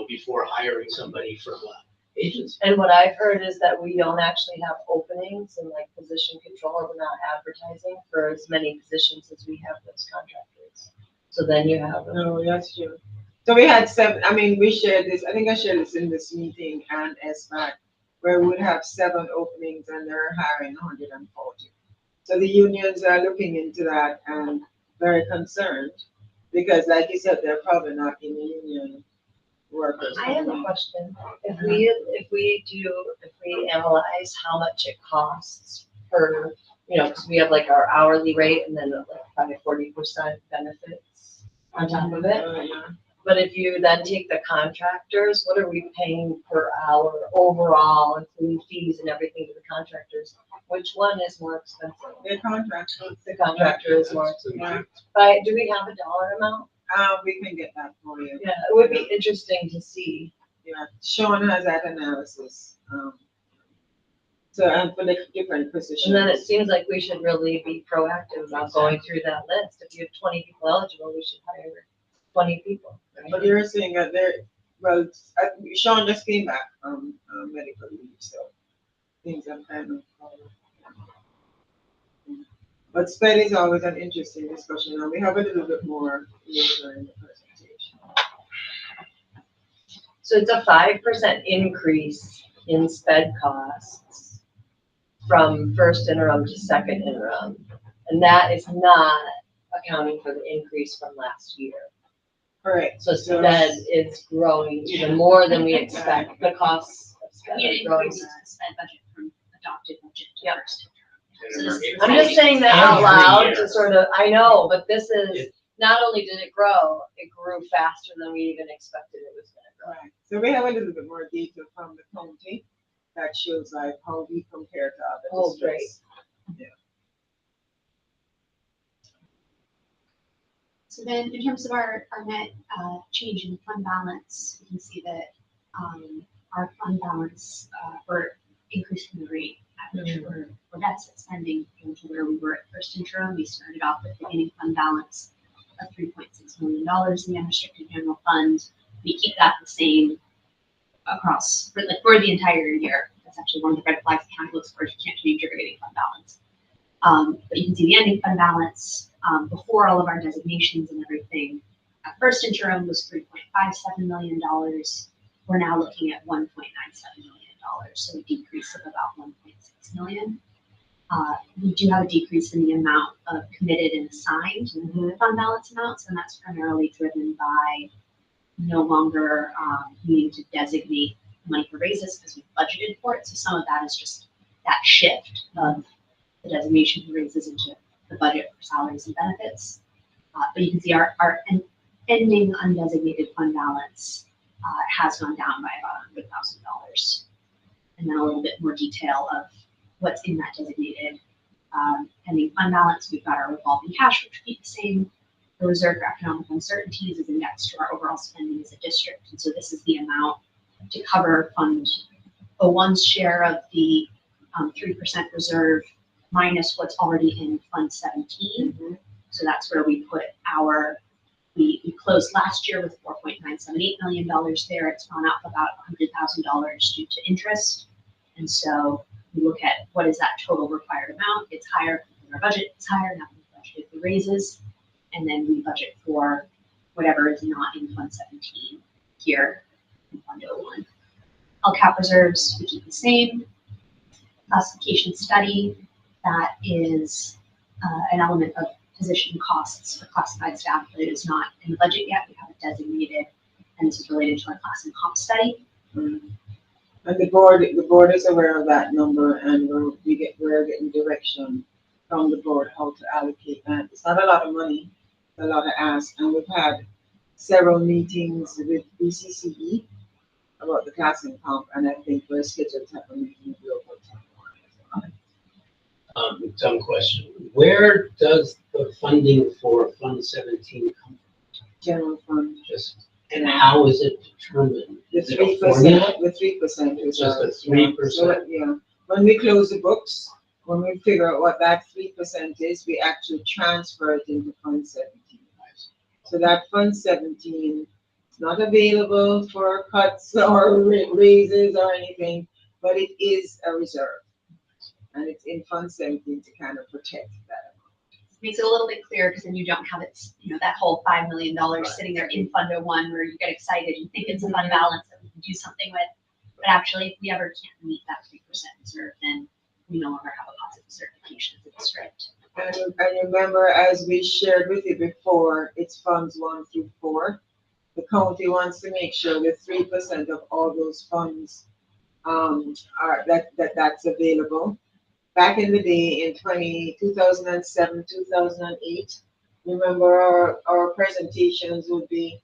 before hiring somebody from an agency. And what I've heard is that we don't actually have openings in like position control, or we're not advertising for as many positions as we have those contractors. So then you have, No, that's true. So we had 7, we shared this, I think I shared this in this meeting and SBAC, where we would have 7 openings and they're hiring 140. So the unions are looking into that and very concerned, because like you said, they're probably not in the union workers. I have a question. If we analyze how much it costs per, because we have like our hourly rate and then like probably 40% benefits on top of it. Yeah. But if you then take the contractors, what are we paying per hour overall, including fees and everything to the contractors? Which one is more expensive? Their contract. The contractor is more expensive. Yeah. But do we have a dollar amount? We can get that for you. Yeah, it would be interesting to see. Yeah, Sean has that analysis. And for the different positions. And then it seems like we should really be proactive about going through that list. If you have 20 people eligible, we should hire 20 people. right? But you're saying that Sean just came back from medical leave, so things are kind of. But SPED is always an interesting discussion, and we have a little bit more later in the presentation. So it's a 5% increase in sped costs from first interim to second interim. And that is not accounting for the increase from last year. Correct. So sped is growing even more than we expect. The costs of sped We had are growing. increased the sped budget from adopted budget to Yep. first. So this is I'm just saying that out Every loud year. to sort of, I know, but this is, not only did it grow, it grew faster than we even expected it was gonna grow. Right. So we have a little bit more data from the county that shows like how we compare to other Oh, districts. So then in terms of our net change in fund balance, you can see that our fund balance for increasing the rate we're deficit spending into where we were at first interim. We started off with beginning fund balance of $3.6 million in the unrestricted general fund. We keep that the same across for the entire year. That's actually one of the red flags the county looks for if you can't change your beginning fund balance. But you can see the ending fund balance before all of our designations and everything. At first interim was $3.57 million. We're now looking at $1.97 million, so a decrease of about $1.6 million. We do have a decrease in the amount of committed and assigned fund balance amounts, and that's primarily driven by no longer needing to designate money for raises because we budgeted for it. So some of that is just that shift of the designation for raises into the budget for salaries and benefits. But you can see our ending undesignated fund balance has gone down by about $100,000. And then a little bit more detail of what's in that designated ending fund balance. We've got our revolving cash, which we keep the same. The reserve for economic uncertainties is indexed to our overall spending as a district. And so this is the amount to cover Fund 01's share of the 3% reserve minus what's already in Fund 17. So that's where we put we closed last year with $4.978 million there. It's gone up about $100,000 due to interest. And so we look at what is that total required amount. It's higher than our budget. It's higher now we budgeted for raises. And then we budget for whatever is not in Fund 17 here in Fund 01. LCAP reserves, we keep the same. Classification study, that is an element of position costs for classified staff that is not in the budget yet. We have it designated, and this is related to our class and comp study. And the board is aware of that number, and we're getting direction from the board how to allocate that. It's not a lot of money, it's a lot of ask, and we've had several meetings with BCCE about the class and comp, and I think we're scheduled to have a meeting with local town. Dumb question. Where does the funding for Fund 17 come from? General fund. And how is it determined? The Is it a 3%, formula? the 3% is Just ours. the 3%? So, yeah, when we close the books, when we figure out what that 3% is, we actually transfer it into Fund 17. So that Fund 17 is not available for cuts or raises or anything, but it is a reserve. And it's in Fund 17 to kind of protect that. Makes it a little bit clearer because then you don't have it, that whole $5 million sitting there in Fund 01 where you get excited, you think it's a fund balance that we can do something with. But actually, if we ever can't meet that 3% reserve, then we no longer have a positive certification as a district. And remember, as we shared with you before, it's Funds 1 through 4. The county wants to make sure that 3% of all those funds that's available. Back in the day, in 2007, 2008, remember our presentations would be,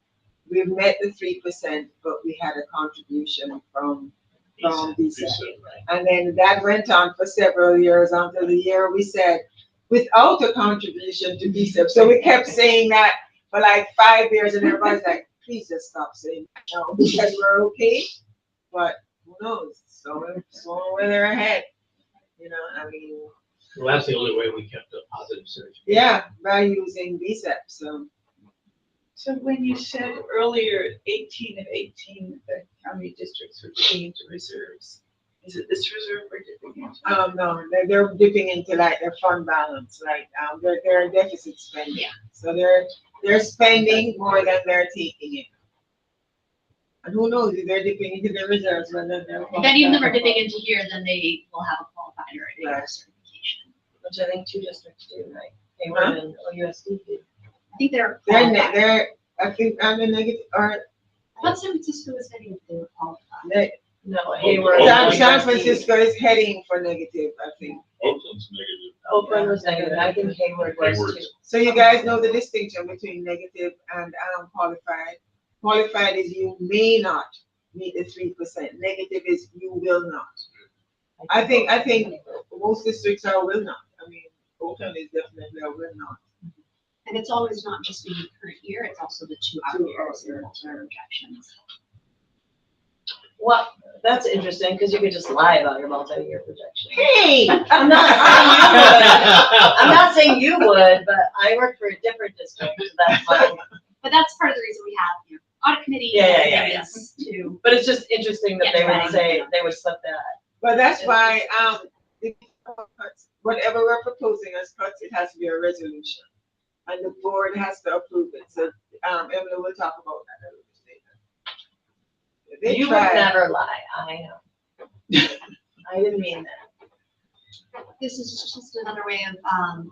we've met the 3%, but we had a contribution from DSEP. And then that went on for several years until the year we said, without a contribution to DSEP. So we kept saying that for like 5 years, and everybody's like, please just stop saying that now because we're okay. But who knows? So when they're ahead. Well, that's the only way we kept a positive certification. Yeah, by using DSEP. So when you said earlier, 18 of 18, the county districts would change reserves, is it this reserve we're dipping into? No, they're dipping into like their fund balance, like they're deficit spending. Yeah. So they're spending more than they're taking in. And who knows if they're dipping into their reserves rather than their. If any of them are dipping into here, then they will have a qualified or a certification. Which I think 2 districts do, right? Hayward and USD do. I think they're I think I'm the negative, or I thought San Francisco was heading if they were qualified. No, Hayward. San Francisco is heading for negative, I think. Oakland's negative. Oakland was negative, I think Hayward was Hayward's- too. So you guys know the distinction between negative and qualified. Qualified is you may not meet the 3%. Negative is you will not. I think most districts are will not. I mean, Oakland is definitely a will not. And it's always not just in the current year, it's also the 2 out years and our projections. Well, That's interesting, because you could just lie about your multi-year projection. Hey! I'm not saying you would. I'm not saying you would, but I work for a different district, so that's fine. But that's part of the reason we have, audit committee. Yeah. Is to, But it's just interesting that Yeah, they would right. say, they would slip that. But that's why, whatever we're proposing as cuts, it has to be a resolution. And the board has to approve it. So, Emily will talk about that a little bit later. They You would tried. never lie, I know. I didn't mean that. this is just another way of,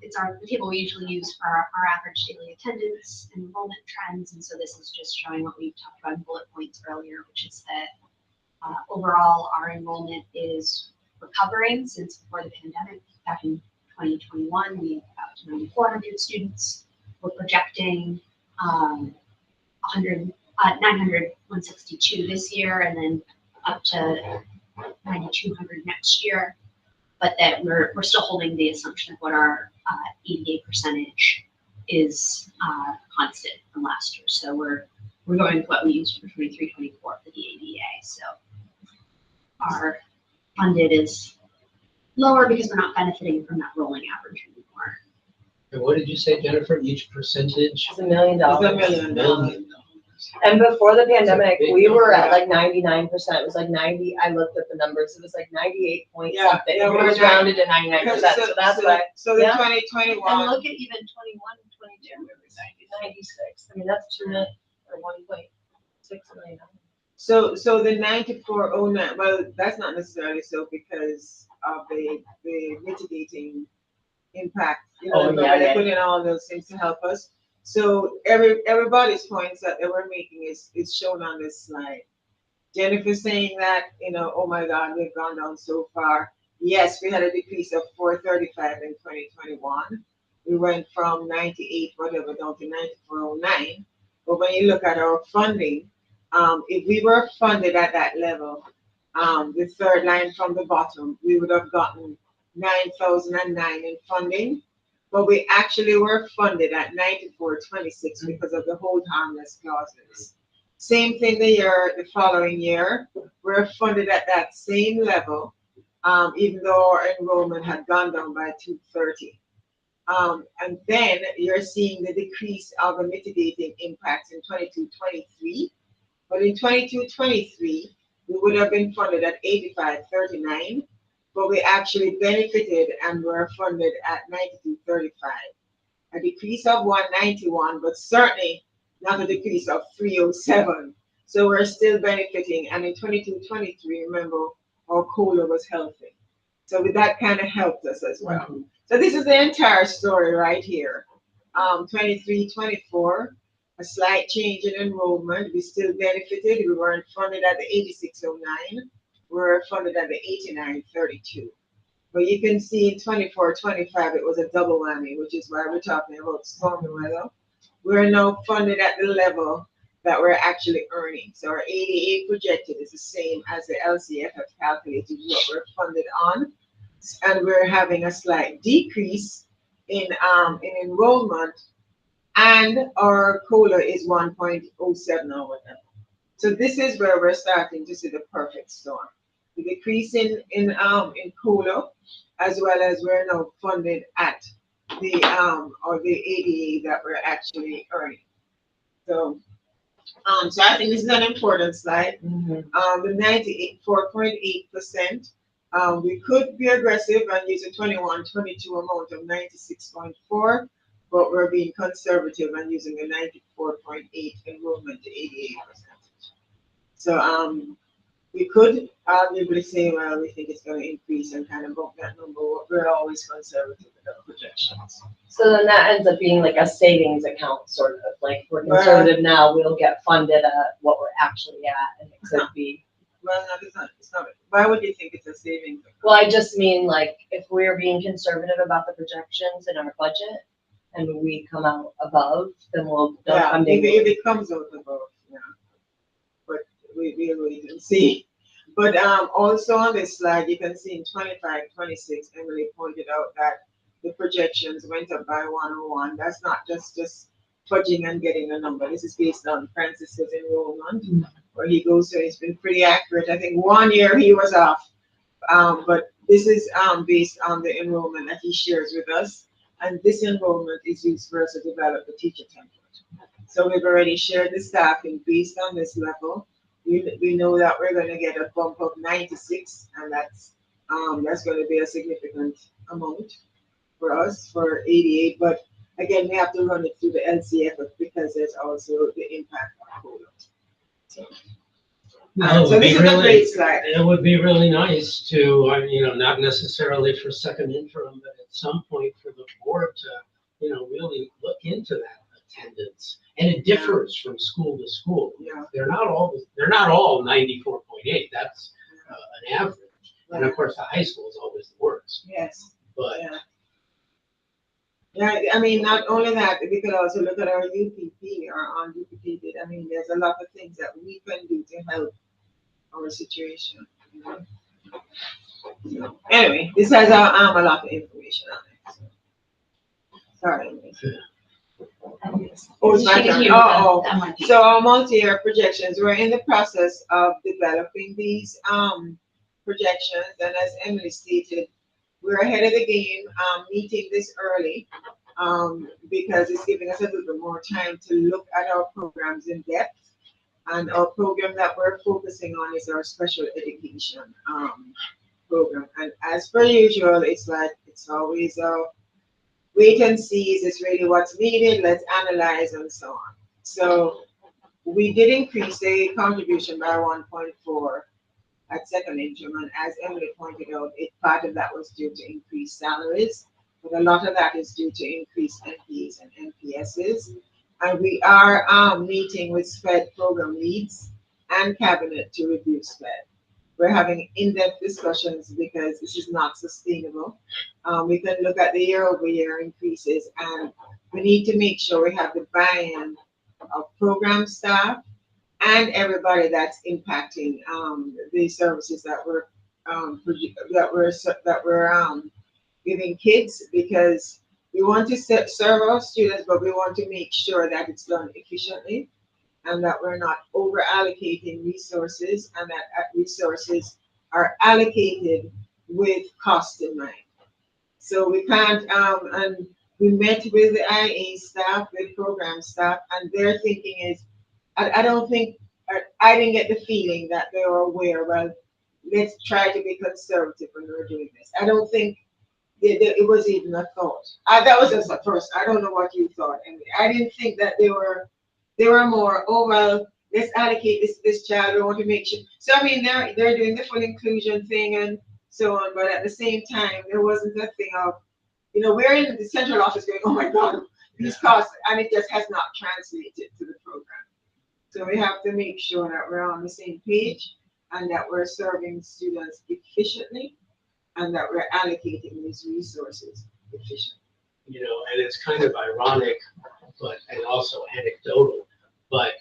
it's the table we usually use for our average daily attendance and enrollment trends. And so this is just showing what we've talked about in bullet points earlier, which is that overall our enrollment is recovering since before the pandemic. Back in 2021, we had about 9,400 students. We're projecting 900, 162 this year, and then up to 9,200 next year. But that we're still holding the assumption of what our ADA percentage is constant from last year. So we're going with what we used for 23-24 for the ADA. So our funded is lower because we're not benefiting from that rolling average anymore. And what did you say, Jennifer? Each percentage? It's $1 million. It's $1 million. $1 And before the pandemic, big we were number. at like 99%. It was like 90, I looked at the numbers, it was like 98 point Yeah, something. yeah, It we're was right. rounded to 99%, so that's why. So the yeah. 2021. And look at even 21, 22, 96. I mean, that's 2 million, or 1.6 million. So the 9409, well, that's not necessarily so because of the mitigating impact. They put in all those things to help us. So everybody's points that they were making is shown on this slide. Jennifer saying that, oh my God, we've gone down so far. Yes, we had a decrease of 435 in 2021. We went from 98 whatever down to 9409. But when you look at our funding, if we were funded at that level, the third line from the bottom, we would have gotten 9,009 in funding, but we actually were funded at 9426 because of the hold harmless clauses. Same thing the following year, we're funded at that same level, even though our enrollment had gone down by 230. And then you're seeing the decrease of the mitigating impacts in 22-23. But in 22-23, we would have been funded at 85.39, but we actually benefited and were funded at 92.35. A decrease of 191, but certainly not a decrease of 307. So we're still benefiting. And in 22-23, remember, our COLA was healthy. So that kind of helped us as well. Mm-hmm. So this is the entire story right here. 23-24. A slight change in enrollment. We still benefited. We weren't funded at the 8609. We were funded at the 8932. But you can see in 24-25, it was a double whammy, which is why we're talking about stormy weather. We're now funded at the level that we're actually earning. So our ADA projected is the same as the LCFF calculated what we're funded on. And we're having a slight decrease in enrollment. And our COLA is 1.07 or whatever. So this is where we're starting to see the perfect storm. The decrease in COLA, as well as we're now funded at the ADA that we're actually earning. So I think this is an important slide. Mm-hmm. The 94.8%. We could be aggressive and use a 21-22 amount of 96.4. But we're being conservative and using a 94.8 enrollment to 88%. So we could arguably say, well, we think it's going to increase and kind of bump that number. We're always conservative with our projections. So then that ends up being like a savings account, sort of. Like if we're conservative now, we'll get funded at what we're actually at, and it could be. Well, no, it's not. Why would you think it's a savings account? Well, I just mean like if we're being conservative about the projections in our budget, and we come out above, then we'll. If it comes out above, yeah. But we'll wait and see. But also on this slide, you can see in 25-26, Emily pointed out that the projections went up by 101. That's not just fudging and getting a number. This is based on Francis's enrollment. where he goes to. It's been pretty accurate. I think 1 year he was off, but this is based on the enrollment that he shares with us, and this enrollment is used for us to develop the teacher template. So we've already shared the staffing based on this level. We know that we're going to get a bump of 96, and that's going to be a significant amount for us for 88. But again, we have to run it through the LCF because there's also the impact on quota. So, Well, so this is a great slide. it would be really nice to, not necessarily for second interim, but at some point for the board to, really look into that attendance. And it differs from school to school. Yeah. They're not all 94.8. That's an average. And of course, the high school is always the worst. Yes. But Yeah, I mean, not only that, we could also look at our UPP, our unduplicated. I mean, there's a lot of things that we can do to help our situation. So, anyway, this has a lot of information on it. So. Sorry. Oh, it's my turn. So our multi-year projections, we're in the process of developing these projections, and as Emily stated, we're ahead of the game, meeting this early, because it's giving us a little bit more time to look at our programs in depth. And our program that we're focusing on is our special education program. And as per usual, it's always a wait and see, is this really what's needed? Let's analyze and so on. So we did increase the contribution by 1.4 at second interim, and as Emily pointed out, part of that was due to increased salaries, but a lot of that is due to increased NPs and NPSs. And we are meeting with SPED program leads and cabinet to review SPED. We're having in-depth discussions because this is not sustainable. We can look at the year-over-year increases, and we need to make sure we have the buy-in of program staff and everybody that's impacting the services that we're giving kids, because we want to serve our students, but we want to make sure that it's done efficiently and that we're not over allocating resources, and that resources are allocated with cost in mind. So we can't, and we met with the IA staff, with program staff, and their thinking is, I don't think, I didn't get the feeling that they were aware, well, let's try to be conservative when we're doing this. I don't think it was even a thought. That was just a first. I don't know what you thought. And I didn't think that they were more, oh, well, let's allocate this child. We want to make sure. So, I mean, they're doing the full inclusion thing and so on. But at the same time, there wasn't a thing of, we're in the central office going, oh my God, these costs, and it just has not translated to the program. So we have to make sure that we're on the same page and that we're serving students efficiently and that we're allocating these resources efficiently. And it's kind of ironic, and also anecdotal, but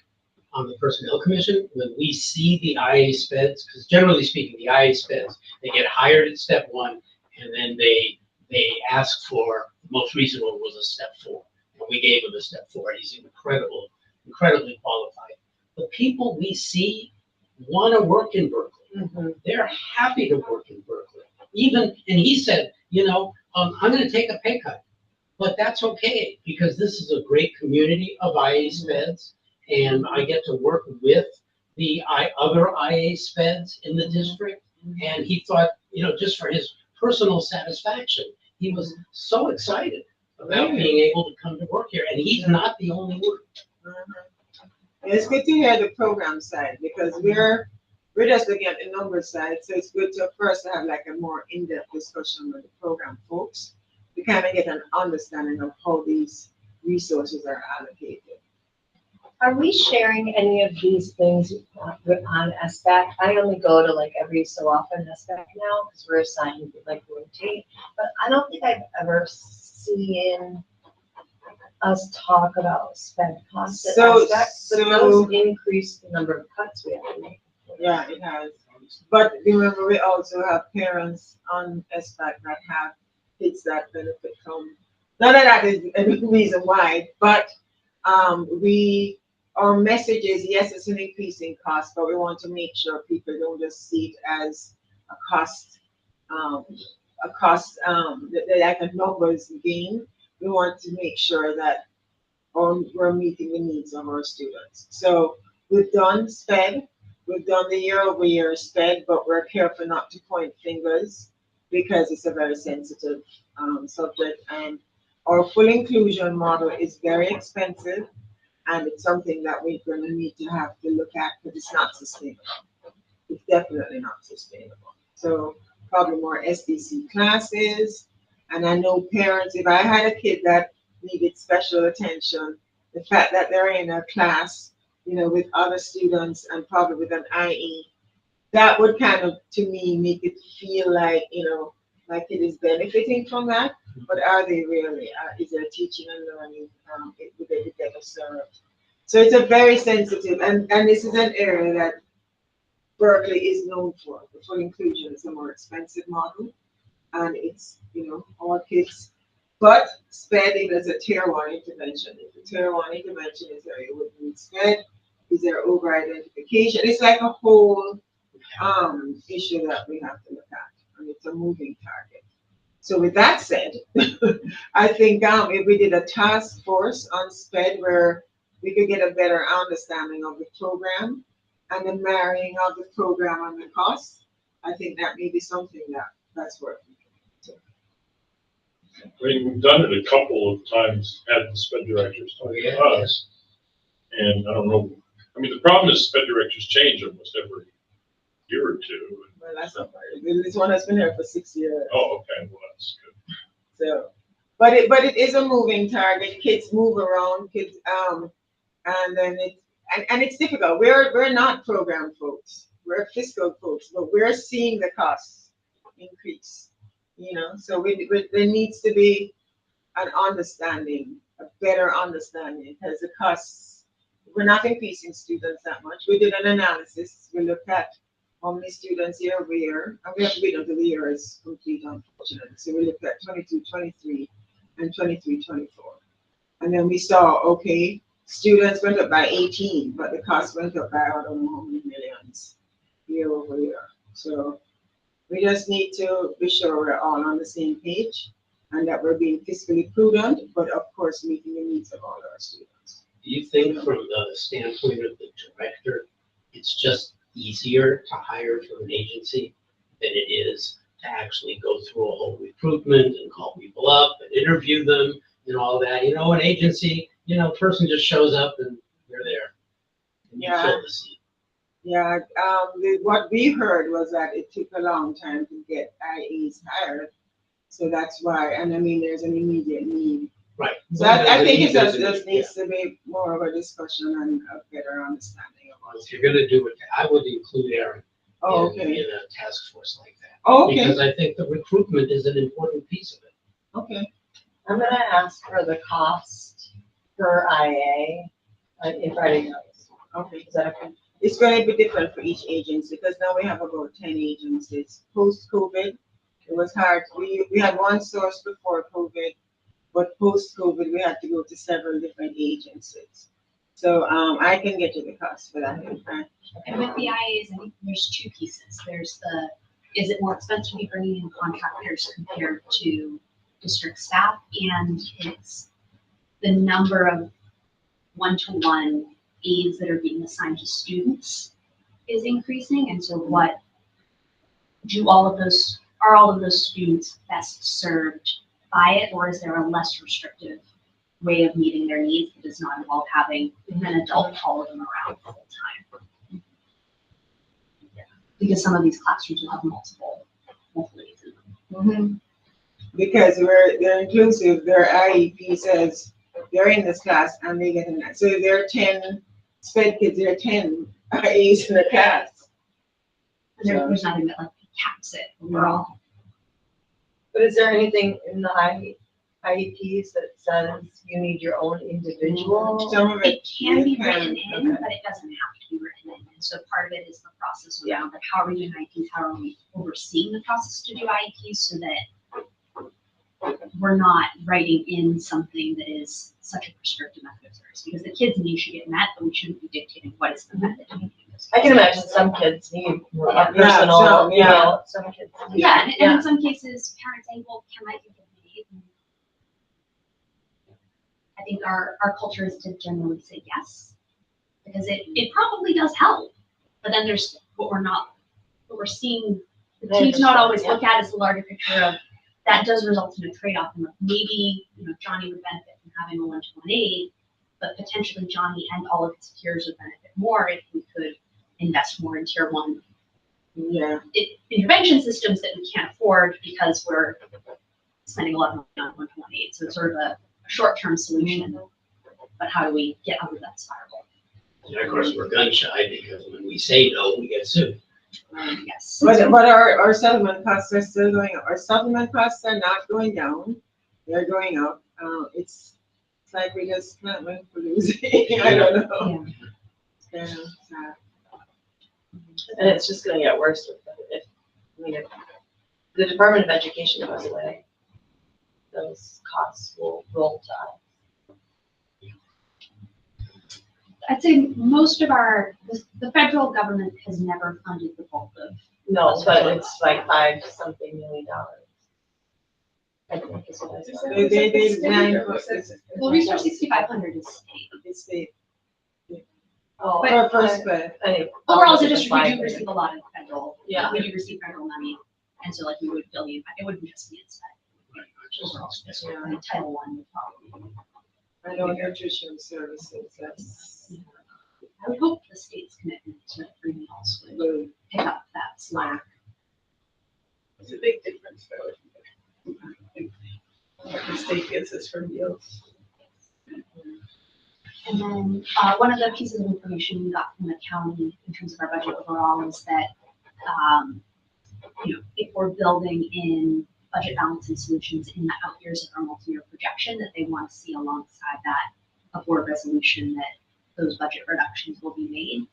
on the Personnel Commission, when we see the IA speds, because generally speaking, the IA speds, they get hired at step 1, and then they ask for, the most recent one was a step 4. And we gave him a step 4. He's incredibly qualified. The people we see want to work in Berkeley. Mm-hmm. They're happy to work in Berkeley. And he said, I'm going to take a pay cut, but that's okay, because this is a great community of IA speds, and I get to work with the other IA speds in the district. And he thought, just for his personal satisfaction, he was so excited about being able to come to work here, and he's not the only one. It's good to hear the program side, because we're just looking at the numbers side. So it's good to first have like a more in-depth discussion with the program folks to kind of get an understanding of how these resources are allocated. Are we sharing any of these things on SBAC? I only go to like every so often SBAC now because we're assigned to like rotate, but I don't think I've ever seen us talk about spend costs at SBAC, but those increase the number of cuts we have to make. Yeah, it has. But remember, we also have parents on SBAC that have kids that benefit from. None of that is a reason why, but we our message is, yes, it's an increasing cost, but we want to make sure people don't just see it as a cost, like a numbers game. We want to make sure that we're meeting the needs of our students. So we've done SPED, we've done the year-over-year SPED, but we're careful not to point fingers because it's a very sensitive subject. And our full inclusion model is very expensive, and it's something that we're going to need to have to look at because it's not sustainable. It's definitely not sustainable. So probably more SDC classes. And I know parents, if I had a kid that needed special attention, the fact that they're in a class, you know, with other students and probably with an IE, that would kind of, to me, make it feel like, you know, like it is benefiting from that. But are they really? Is there teaching and learning? Would they be better served? So it's a very sensitive, and this is an area that Berkeley is known for. The full inclusion is a more expensive model, and it's, you know, all kids. But SPED is a tier 1 intervention. If a tier 1 intervention is there, you would need SPED. Is there over identification? It's like a whole issue that we have to look at, and it's a moving target. So with that said, I think if we did a task force on SPED where we could get a better understanding of the program and the marrying of the program and the costs, I think that may be something that's worth it. I mean, we've done it a couple of times, had the SPED directors talk to us. And I don't know, I mean, the problem is SPED directors change almost every year or two. Well, that's not right. This one has been here for 6 years. Oh, okay, well, that's good. So, but it is a moving target. Kids move around, and then it's difficult. We're not program folks. We're fiscal folks, but we're seeing the costs increase. You know, so there needs to be an understanding, a better understanding, because the costs, we're not increasing students that much. We did an analysis. We looked at how many students year over year, and we have to wait until the year is complete, unfortunately. So we looked at 22-23 and 23-24. And then we saw, okay, students went up by 18, but the cost went up by, I don't know how many millions year over year. So we just need to be sure we're all on the same page and that we're being fiscally prudent, but of course meeting the needs of all our students. Do you think from the standpoint of the director, it's just easier to hire from an agency than it is to actually go through a whole recruitment and call people up and interview them and all that? You know, an agency, you know, person just shows up and they're there. And you fill the seat. Yeah, what we heard was that it took a long time to get IEs hired. So that's why, and I mean, there's an immediate need. Right. So I think it just needs to be more of a discussion and a better understanding of If you're gonna do it, I would include Aaron in a task force like that. Oh, okay. Because I think the recruitment is an important piece of it. Okay. I'm gonna ask for the cost per IA in Friday nights. Okay. Is that okay? It's going to be different for each agency because now we have about 10 agencies. Post-COVID, it was hard. We had one source before COVID, but post-COVID, we had to go to several different agencies. So I can get you the cost for that. And with the IAs, I think there's two pieces. There's is it more expensive to be bringing in contractors compared to district staff? And it's the number of one-to-one aides that are being assigned to students is increasing. And so are all of those students best served by it, or is there a less restrictive way of meeting their needs that does not involve having an adult follow them around the whole time? Because some of these classrooms will have multiple aides in them. Mm-hmm. Because they're inclusive, their IEP says they're in this class and they get in that. So if there are 10 SPED kids, there are 10 IEs in the class. And there's nothing that caps it overall. But is there anything in the IEPs that says you need your own individual? Some of It can be written in, but it doesn't have to be written in. And so part of it is the process around, like, how are we doing IEPs? How are we overseeing the process to do IEPs so that we're not writing in something that is such a prescriptive method of service, because the kids' needs should get met, but we shouldn't be dictating what is the method. I can imagine some kids need more Yeah. personal, some, you know, some kids. need- Yeah, and in some cases, parents saying, well, can I give it made? I think our culture is to generally say yes, because it probably does help. But then there's what we're seeing, the teams not always look at as the larger picture of, that does result in a trade-off, and maybe, Johnny would benefit from having a one-to-one aid, but potentially Johnny and all of his peers would benefit more if we could invest more in tier one intervention systems that we can't afford because we're spending a lot of money on one-to-one aid. So it's sort of a short-term solution, but how do we get out of that spiral? And of course, we're gun shy because when we say no, we get sued. Yes. But our settlement costs are still going up. Our settlement costs are not going down. They're going up. It's like we just can't win for losing. I don't know. It's kind of sad. And it's just gonna get worse if the Department of Education goes away, those costs will roll to us. I'd say most of the federal government has never funded the bulk of. No, but it's like $5-something million. I think is what I saw. They designed for Well, Resource 6500 is state. it's the Oh, But- first bit. anyway, Overall, as a I'll district, we look do at the receive a lot of federal. Yeah. We do receive federal money, and so like we would fill the impact. It wouldn't just be instead. Overall, like Title I would probably. I know nutrition services, that's I would hope the state's commitment to free meals would blue. pick up that slack. It's a big difference though. What the state gives us for meals. And then one of the pieces of information we got from the county in terms of our budget overall is that, if we're building in budget balance and solutions in the out years of our multi-year projection, that they want to see alongside that a board resolution that those budget reductions will be made.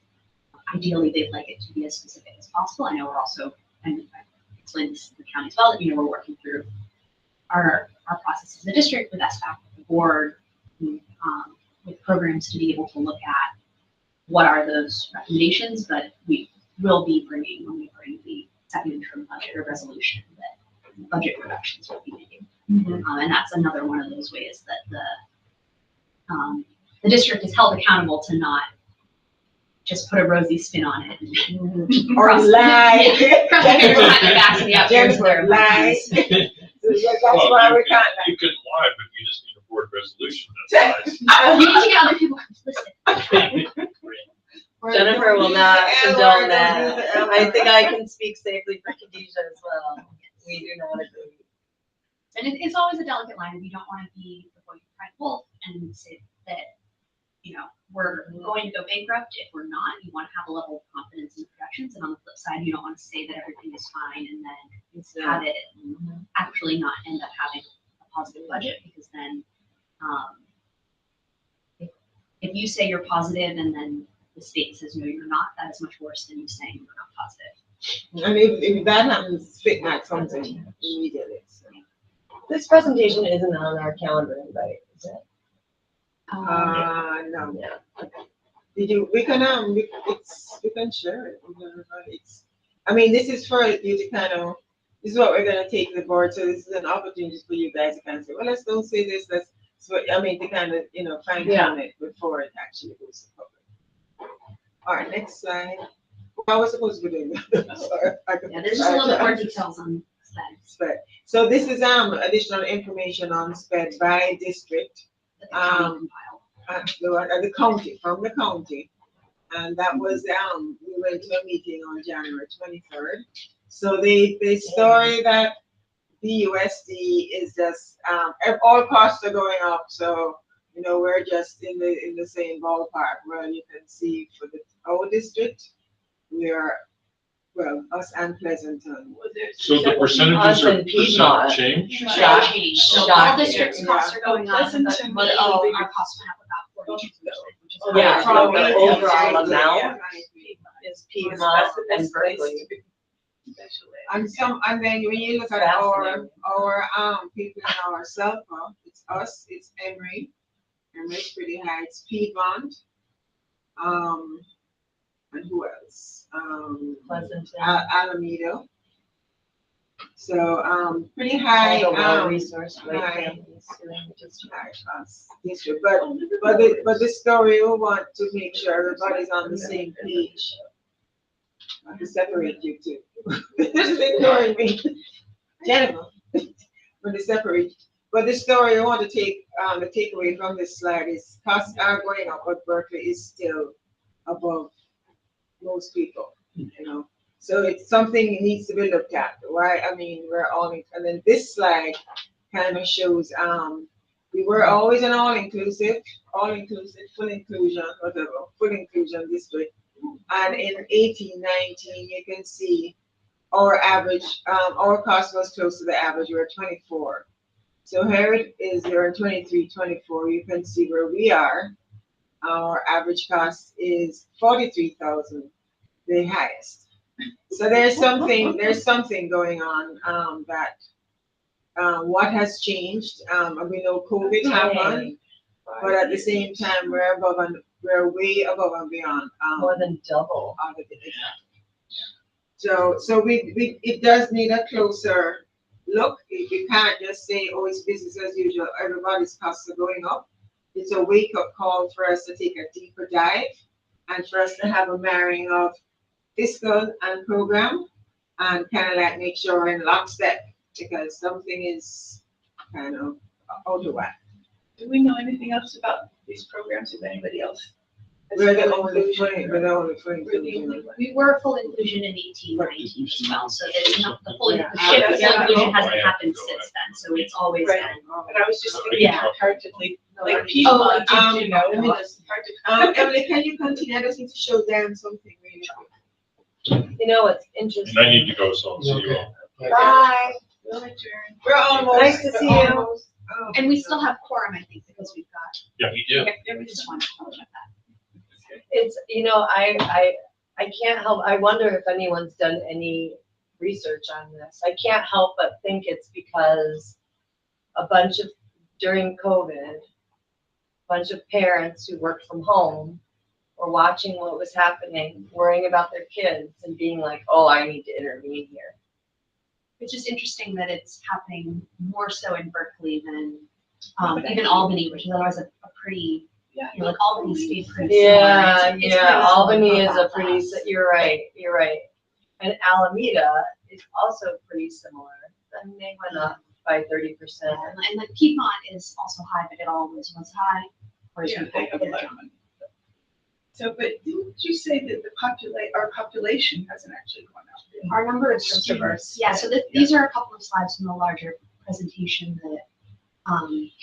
Ideally, they'd like it to be as specific as possible. I know we're also, and I explained this to the county as well, that, we're working through our process as a district with SBAC, with the board, with programs to be able to look at what are those recommendations, but we will be bringing, when we bring the second interim budget or resolution, that budget reductions will be made. And that's another one of those ways that the district is held accountable to not just put a rosy spin on it. Or lie. Cross the fingers behind their backs and the out years of their Lie. employees. That's Well, why you we can- can't. You can lie, but you just need a board resolution. That's You need to get other people complicit. Jennifer will not condone that. I think I can speak safely for Khadijah as well. We do not agree. And it's always a delicate line, and you don't want to be the boy who cried wolf and say that, we're going to go bankrupt. If we're not, you want to have a level of confidence in the projections, and on the flip side, you don't want to say that everything is fine and then have it actually not end up having a positive budget, because then, if you say you're positive and then the state says, no, you're not, that is much worse than you saying you're not positive. And if that happens, FitMac comes in immediately. So. This presentation isn't on our calendar invite, is it? No. Yeah. We can share it with everybody. This is for you to this is what we're gonna take the board. So this is an opportunity for you guys to kind of say, well, let's don't say this. To kind of fine tune it before it actually goes to public. All right, next slide. I was supposed to be doing that. Sorry. Yeah, there's just a little bit more details on that. SPED. So this is additional information on SPED by district. That the county compiled. The county, from the county. And that was, we went to a meeting on January 23rd. So the story that the USD is just, all costs are going up. So, we're just in the same ballpark. Well, you can see for our district, we are, us and Pleasanton. So the percentages are does not change? Shock. Change. So all Shocking. districts' costs are going up, but Pleasanton our costs went up about 42%, which is Yeah, higher. the overall Yeah. amount is Piedmont and Berkeley. special ed. And then when you look at our people in our SELPA, it's us, it's Emory's pretty high, it's Piedmont, and who else? Pleasanton. Alameda. So, pretty high, All the well-resourced white high- families who are just high cost district, but the story, we want to make sure everybody's on the same page. Not to separate you two. This is ignoring me. Jennifer, when they separate. But the story I want to take, the takeaway from this slide is costs are going up, but Berkeley is still above most people, you know. So it's something that needs to be looked at, right? I mean, we're all, and then this slide kind of shows, we were always an full inclusion, whatever, full inclusion district. And in 18, 19, you can see our average, our cost was close to the average, we were 24. So here it is, you're in 23, 24, you can see where we are. Our average cost is 43,000, the highest. So there's something going on, that, what has changed, and we know COVID happened, but at the same time, we're way above and beyond. more than double. So it does need a closer look. You can't just say, oh, it's business as usual, everybody's costs are going up. It's a wake-up call for us to take a deeper dive and for us to have a marrying of fiscal and program and kind of like make sure we're in lockstep, because something is kind of out of whack. Do we know anything else about these programs, if anybody else? has We're the full only inclusion, or full we're the only inclusion. one? We were full inclusion in 18, 19 as well, so that not the full Yeah. inclusion, Yeah. inclusion hasn't Yeah. happened since then, so it's always Right. been. But I was just thinking Yeah. comparatively, like Oh, people, like, you know, I mean, it's hard to. Emily, can you continue? I just need to show Dan something really quick. You know, it's And interesting. I need to go, so I'll see you all. Bye. We'll adjourn. We're almost. Nice to see you. almost- oh. And we still have quorum, I think, because we've got, Yeah, he did. we just want to talk about that. It's, you know, I can't help, I wonder if anyone's done any research on this. I can't help but think it's because during COVID, a bunch of parents who worked from home were watching what was happening, worrying about their kids and being like, oh, I need to intervene here. Which is interesting that it's happening more so in Berkeley than even Albany, which is otherwise a pretty, Yeah. you know, like Albany stayed pretty similar. Yeah, It's yeah, pretty Albany similar is a about pretty, that. you're right. And Alameda is also pretty similar, and they went up by 30%. And like Piedmont is also high, but it always was high. Whereas Yeah, we they have a lot of money. So, but didn't you say that our population hasn't actually gone up? Our number of In terms of students, our- yeah, so these are a couple of slides from the larger presentation that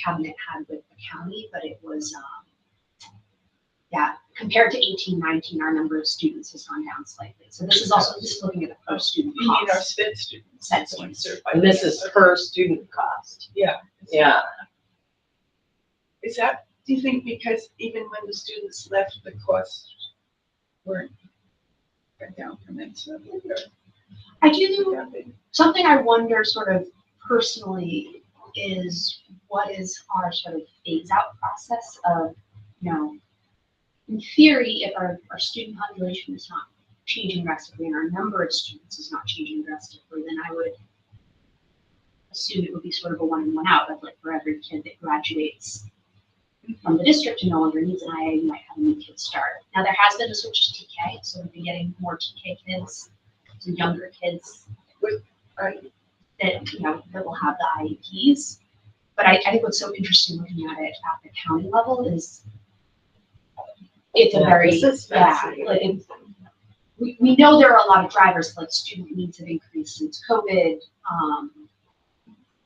Cabinet had with the county, but it was, yeah, compared to 18, 19, our number of students has gone down slightly. So this is looking at the per student You mean our cost. SPED students? SPED the ones students. served by And this the- is per student cost. Yeah. Yeah. Is that, do you think because even when the students left, the costs weren't went down commensurately, or? I do, something I wonder sort of personally is what is our sort of phase out process of, you know, in theory, if our student population is not changing drastically and our number of students is not changing drastically, then I would assume it would be sort of a one in, one out, of like for every kid that graduates from the district and no longer needs an IA, you might have a new kid start. Now, there has been a switch to TK, so we've been getting more TK kids, some younger kids that, you know, that will have the IEPs. But I think what's so interesting looking at it at the county level is it's a very, This is fascinating. like, we know there are a lot of drivers, like student needs have increased since COVID.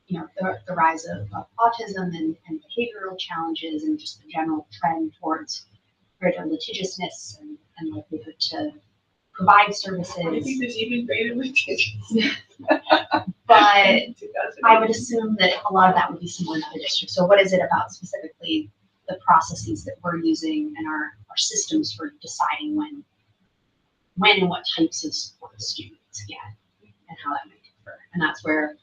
You know, the rise of autism and behavioral challenges and just the general trend towards greater litigiousness and likelihood to provide services. I think there's even greater litigious. But I would assume that a lot of that would be similar to the district. So what is it about specifically the processes that we're using and our systems for deciding when and what types of support students get? and how that might differ. And that's where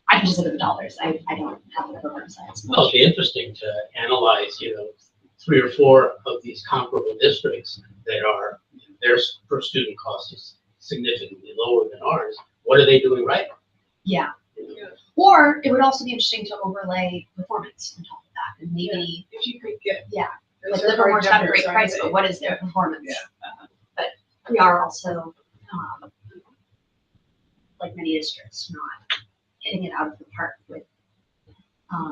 I can just look at the dollars. I don't have the program size. Well, it'd be interesting to analyze, 3 or 4 of these comparable districts that are, their per student cost is significantly lower than ours. What are they doing right? Yeah. Or it would also be interesting to overlay performance on top of that, and maybe, If you could get. yeah, those like are hard Livermore's got a numbers, great aren't price, they? but what is their performance? Yeah. But we are also, like many districts, not hitting it out of the park with,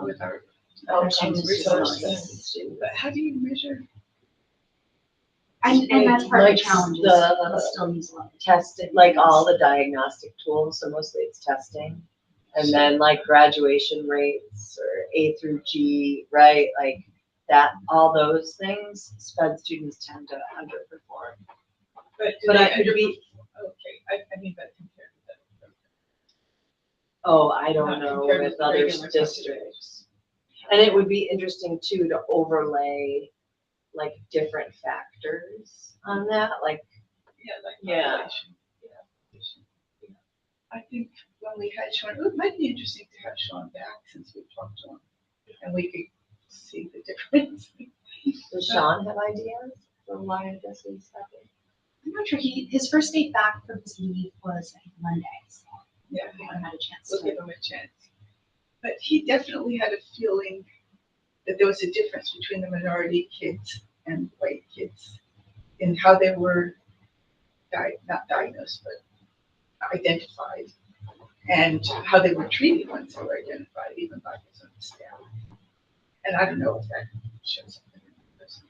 With our other students with resources. disabilities. But how do you measure? And that's part of Like the challenge, is the- it still needs a lot of Testing, like all the diagnostic tools, so mostly it's testing. And then like graduation rates or A through G, right? Like that, all those things, sped students tend to underperform. But do But they I could be, Okay, I mean, but compared to that. oh, I don't Not know compared with with other regular districts. And it would be interesting too to overlay like different factors on that, like, Yeah, like Yeah. population. Yeah. I think when we had Sean, it might be interesting to have Sean back since we talked to him. And we could see the difference. does Sean have ideas for why this is happening? I'm not sure, his first day back from his leave was, I think, Monday, so Yeah, I haven't had a chance we'll to. give him a chance. But he definitely had a feeling that there was a difference between the minority kids and white kids in how they were not diagnosed, but identified, and how they were treated once they were identified, even by his own staff. And I don't know if that shows up in the numbers.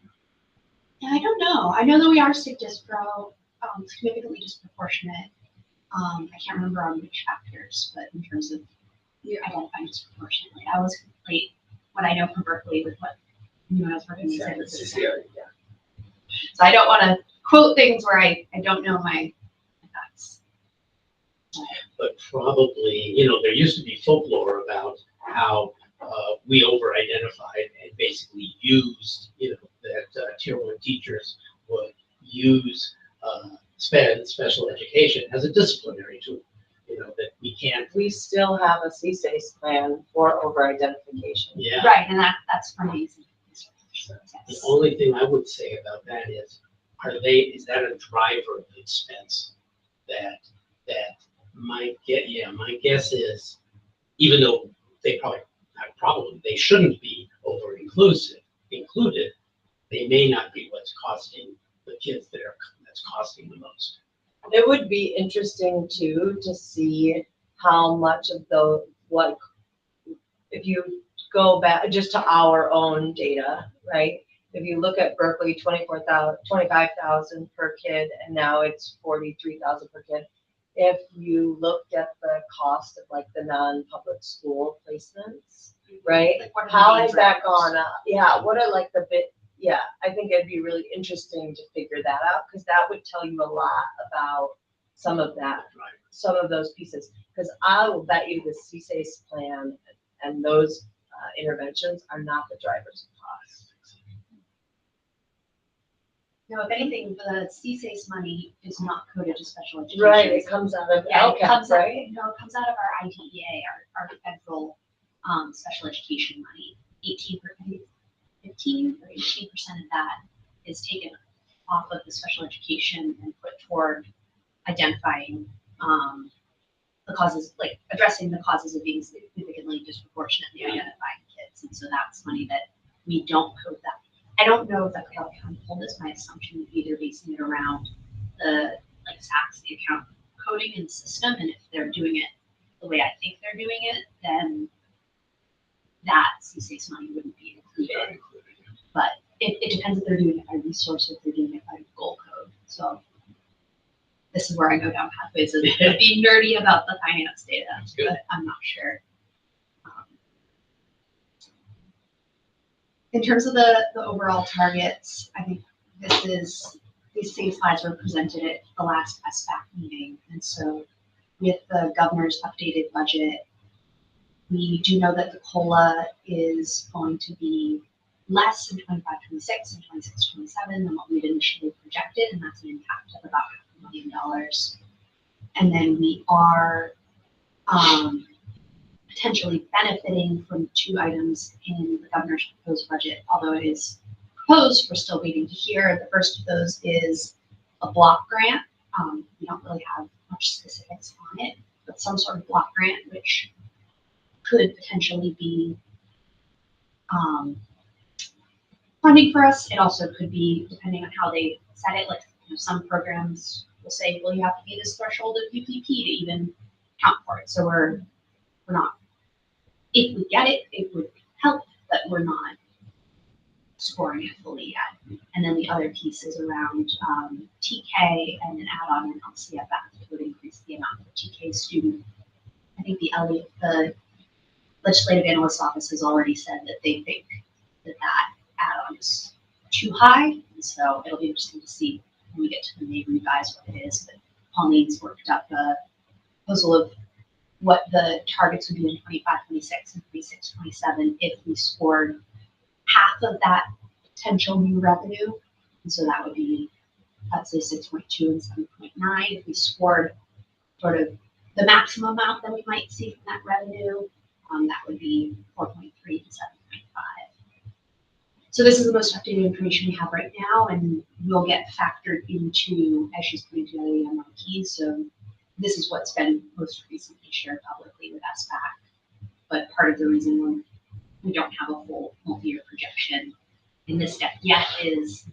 Yeah, I don't know. I know that we are state dispro, significantly disproportionate. I can't remember on which factors, but in terms of identifying disproportionately, I was complete what I know from Berkeley with what I was working in San Francisco. Yeah. So I don't want to quote things where I don't know my facts. But probably, there used to be folklore about how we over-identified and basically used, that Tier 1 teachers would use special education as a disciplinary tool, that we can't. We still have a CSACE plan for over-identification. Yeah. Right, and that's from these. The only thing I would say about that is that a driver of expense that my guess is, even though they they shouldn't be included, they may not be what's costing the kids that's costing the most. It would be interesting too, to see how much of if you go back just to our own data, right? If you look at Berkeley, 25,000 per kid, and now it's 43,000 per kid. If you looked at the cost of like the non-public school placements, right? Like, what are the How main has that drivers? gone up? Yeah, what are like I think it'd be really interesting to figure that out, because that would tell you a lot about some of those pieces. Because I will bet you the CSACE plan and those interventions are not the drivers of cost. No, if anything, the CSACE money is not coded to special education. Right, it comes out of Yeah, it LCAP, comes right? out, no, it comes out of our IDEA, our federal, special education money. 15 or 18% of that is taken off of the special education and put toward identifying, the causes, like addressing the causes of being significantly disproportionately identifying kids. And so that's money that we don't code that. I don't know if that's how account hold this. My assumption would be they're basing it around the tax, the account coding in the system. And if they're doing it the way I think they're doing it, then that CSACE money wouldn't be included. But it depends if they're doing it by resource or if they're doing it by goal code. So this is where I go down pathways of being nerdy about the finance data, but I'm not sure. In terms of the overall targets, I think these same slides were presented at the last SBAC meeting. And so with the governor's updated budget, we do know that the COLA is going to be less in 25-26 and 26-27 than what we'd initially projected, and that's an impact of about $500,000. And then we are potentially benefiting from 2 items in the governor's proposed budget, although it is proposed, we're still waiting to hear. The first of those is a block grant. We don't really have much specifics on it, but some sort of block grant, which could potentially be funding for us. It also could be, depending on how they set it, like some programs will say, well, you have to be this threshold of UPP to even count for it. So we're not, if we get it, it would help, but we're not scoring it fully yet. And then the other piece is around TK and an add-on in LCFF would increase the amount for TK student. I think the Legislative Analyst Office has already said that they think that add-on is too high. And so it'll be interesting to see when we get to the May revise what it is. But Pauline's worked up a proposal of what the targets would be in 25, 26, and 26, 27 if we scored half of that potential new revenue. And so that would be, let's say 6.2 and 7.9. If we scored sort of the maximum amount that we might see from that revenue, that would be 4.3 to 7.5. So this is the most updated information we have right now, and will get factored into as she's putting together the MRP. So this is what's been most recently shared publicly with SBAC. But part of the reason we don't have a full multi-year projection in this step yet is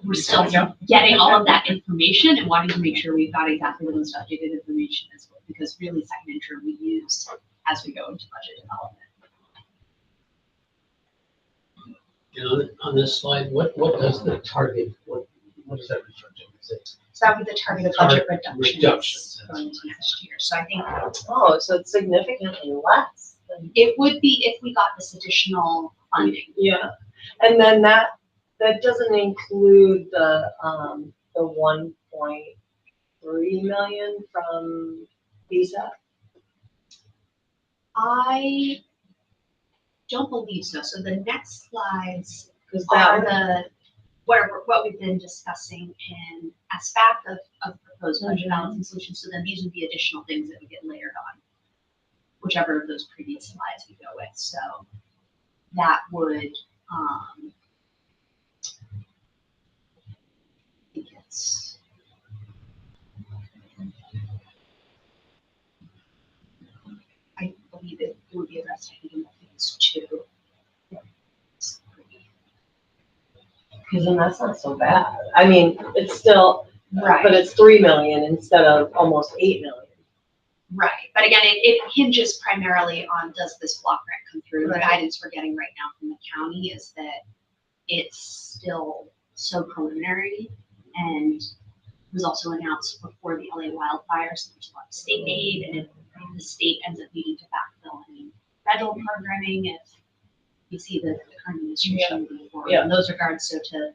we're still getting all of that information and wanting to make sure we've got exactly the most updated information as well, because really second interim we use as we go into budget development. And on this slide, what does the target, what does that refer to? Is it So that would be the target of budget reductions reductions? going into next year. So I think Oh, so it's significantly less than. it would be if we got this additional funding. Yeah, and then that doesn't include the 1.3 million from visa. I don't believe so. So the next slides Because are that what we've been discussing in SBAC of proposed budget balancing solutions. So then these would be additional things that would get layered on whichever of those previous slides we go with. So that would, I think it's, I believe it would be addressed, I think, in phase 2. because then that's not so bad. I mean, it's still, Right. but it's 3 million instead of almost 8 million. Right, but again, it hinges primarily on does this block grant come through? The Right. guidance we're getting right now from the county is that it's still so preliminary, and it was also announced before the LA wildfires, there's a lot of state aid, and if the state ends up needing to backfill any federal programming, if you see the current administration moving forward in those regards, so to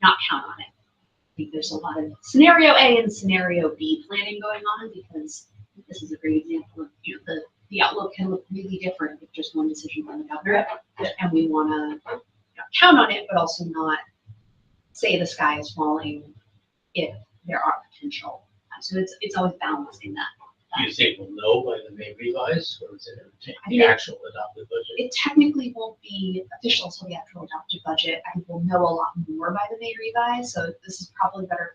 not count on it. I think there's a lot of scenario A and scenario B planning going on, because this is a great example of, the outlook can look really different with just one decision from the governor, and we want to count on it, but also not say the sky is falling if there are potential. So it's always balancing that. Do you think we'll know by the May revise, or is it I the think- actual adopted budget? It technically won't be official until the actual adopted budget. I think we'll know a lot more by the May revise, so this is probably a better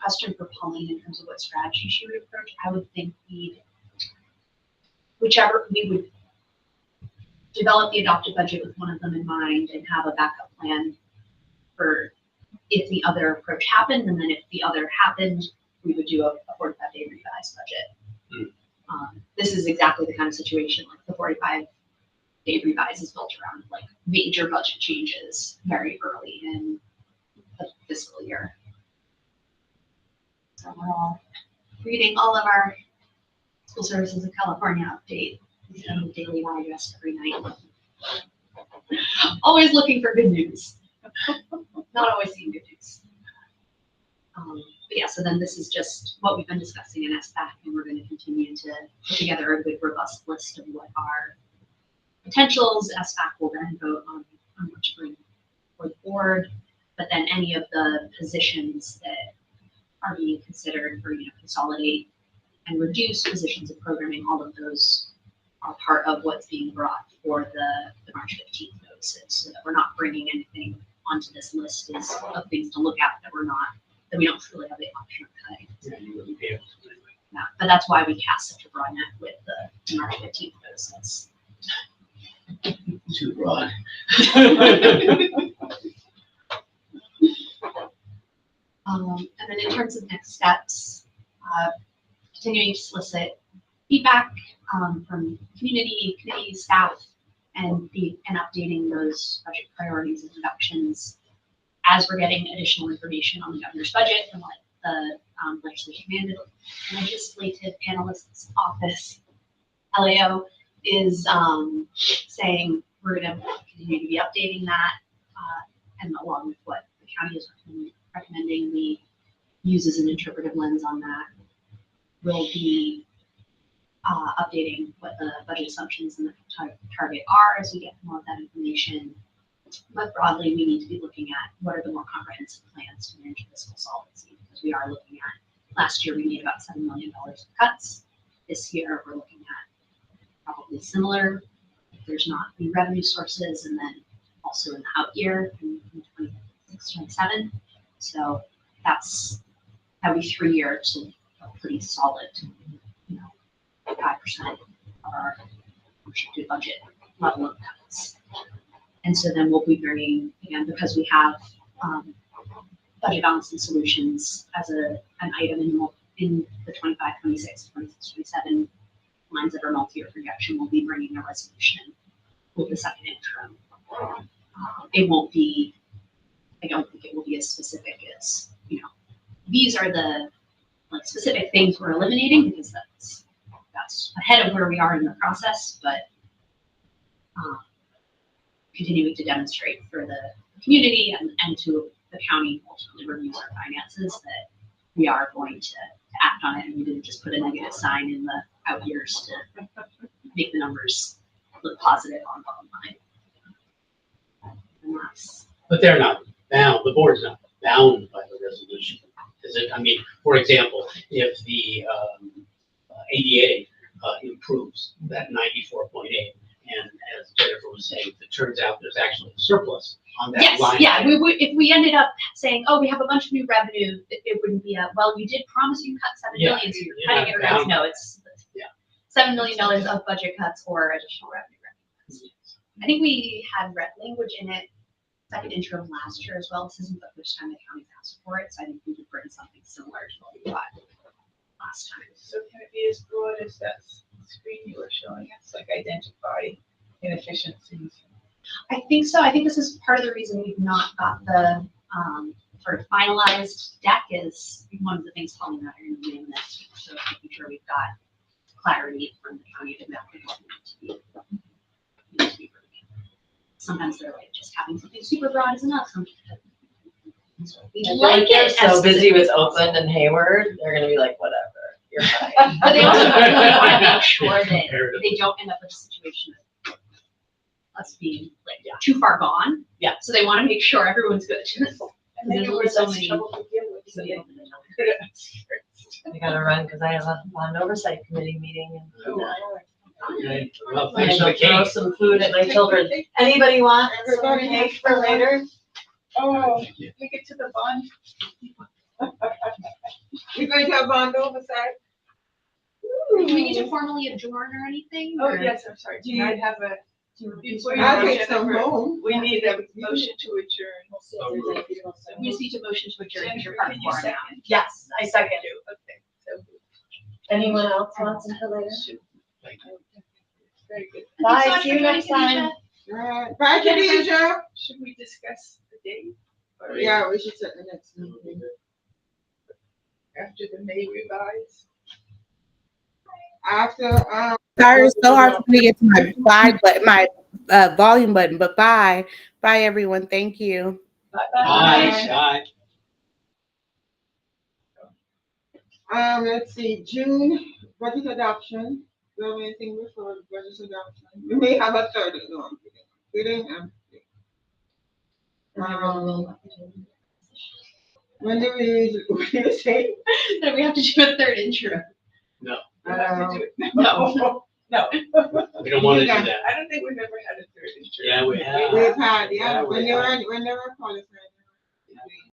question for Pauline in terms of what strategy she would approach. I would think we would develop the adopted budget with one of them in mind and have a backup plan for if the other approach happened, and then if the other happened, we would do a 45-day revised budget. This is exactly the kind of situation, like the 45-day revise is built around like major budget changes very early in the fiscal year. So we're all reading all of our School Services of California update. We send the daily digest every night. Always looking for good news. Not always seeing good news. But yeah, so then this is just what we've been discussing in SBAC, and we're going to continue to put together a good, robust list of what our potentials. SBAC will then vote on what to bring for the board, but then any of the positions that are being considered for, consolidate and reduce positions of programming. All of those are part of what's being brought for the March 15th notices, so that we're not bringing anything onto this list of things to look at that we don't truly have the option of cutting. Yeah, you wouldn't be able to anyway. Yeah, but that's why we cast such a broad net with the March 15th notices. Too broad. And then in terms of next steps, continuing to solicit feedback from community, committees, staff, and updating those budget priorities and reductions as we're getting additional information on the governor's budget and what the legislative analyst's office, LAO, is saying we're going to continue to be updating that, and along with what the county is recommending we use as an interpretive lens on that, we'll be updating what the budget assumptions and the target are as we get more of that information. But broadly, we need to be looking at what are the more comprehensive plans to manage fiscal solvency, because we are looking at, last year we made about $7 million of cuts. This year we're looking at probably similar if there's not new revenue sources, and then also in the out year in 26, 27. So that's every 3 years to a pretty solid, 5% of our projected budget level of cuts. And so then we'll be bringing, again, because we have budget balance and solutions as an item in the 25, 26, 26, 27 lines of our multi-year projection, we'll be bringing a resolution with the second interim. It won't be, I don't think it will be as specific as, these are the specific things we're eliminating, because that's ahead of where we are in the process, but continuing to demonstrate for the community and to the county ultimately reviews our finances that we are going to act on it, and we didn't just put a negative sign in the out years to make the numbers look positive on bottom line. But they're not bound, the board's not bound by the resolution. Is it? I mean, for example, if the ADA improves that 94.8, and as Jennifer was saying, if it turns out there's actually a surplus on that line. Yes, yeah, if we ended up saying, oh, we have a bunch of new revenue, it wouldn't be well, you did promise you cut $7 million, so you're cutting it around. No, it's $7 million of budget cuts or additional revenue. I think we had language in it second interim last year as well. This isn't the first time the county's asked for it, so I think we could bring something similar to what we got last time. So can it be as broad as that screen you were showing us, like identify inefficiencies? I think so. I think this is part of the reason we've not got the sort of finalized deck is one of the things Holly and I are going to be doing this week. So making sure we've got clarity from the county to exactly what we need to be. Sometimes they're like, just having something super broad is enough. So we like it. So busy with Oakland and Hayward, they're gonna be like, whatever, you're fine. But they also really want to make sure that they don't end up with a situation of us being like too far gone. Yeah. So they want to make sure everyone's good. And then there's so so many many. trouble to deal with. So yeah. I gotta run because I have a bond oversight committee meeting and. Okay. Well, I'm thanks for gonna the throw cake. some food at my children. Anybody want some cake for later? Oh, take it to the bond. You're going to have bond oversight? Do we need to formally adjourn or anything? Oh, or- yes, I'm sorry. Do I have a, before you I'll go, take some Jennifer, home. we need a motion to adjourn. We just need to motion to adjourn. Jennifer, Your part can you four now. second? Yes, I second. Okay, so. Anyone else wants until later? Very good. Thank Bye, you so much see for you joining, next time. Tanisha. Bye, Khadijah. Should we discuss the date? Or Yeah, we should set the next meeting. after the May revise? After, Sorry, it's so hard for me to get to my volume button, but bye. Bye, everyone. Thank you. Bye. let's see, June, budget adoption. Do you have anything before budget adoption? We may have a third, no, I'm kidding. I'm kidding. When do we, what do you say? That we have to do a third intro. No, Um, No. No. we don't wanna do Yeah. that. I don't think we've ever had a third intro. Yeah, we have. We've had, Yeah, yeah, we when they have. were qualified.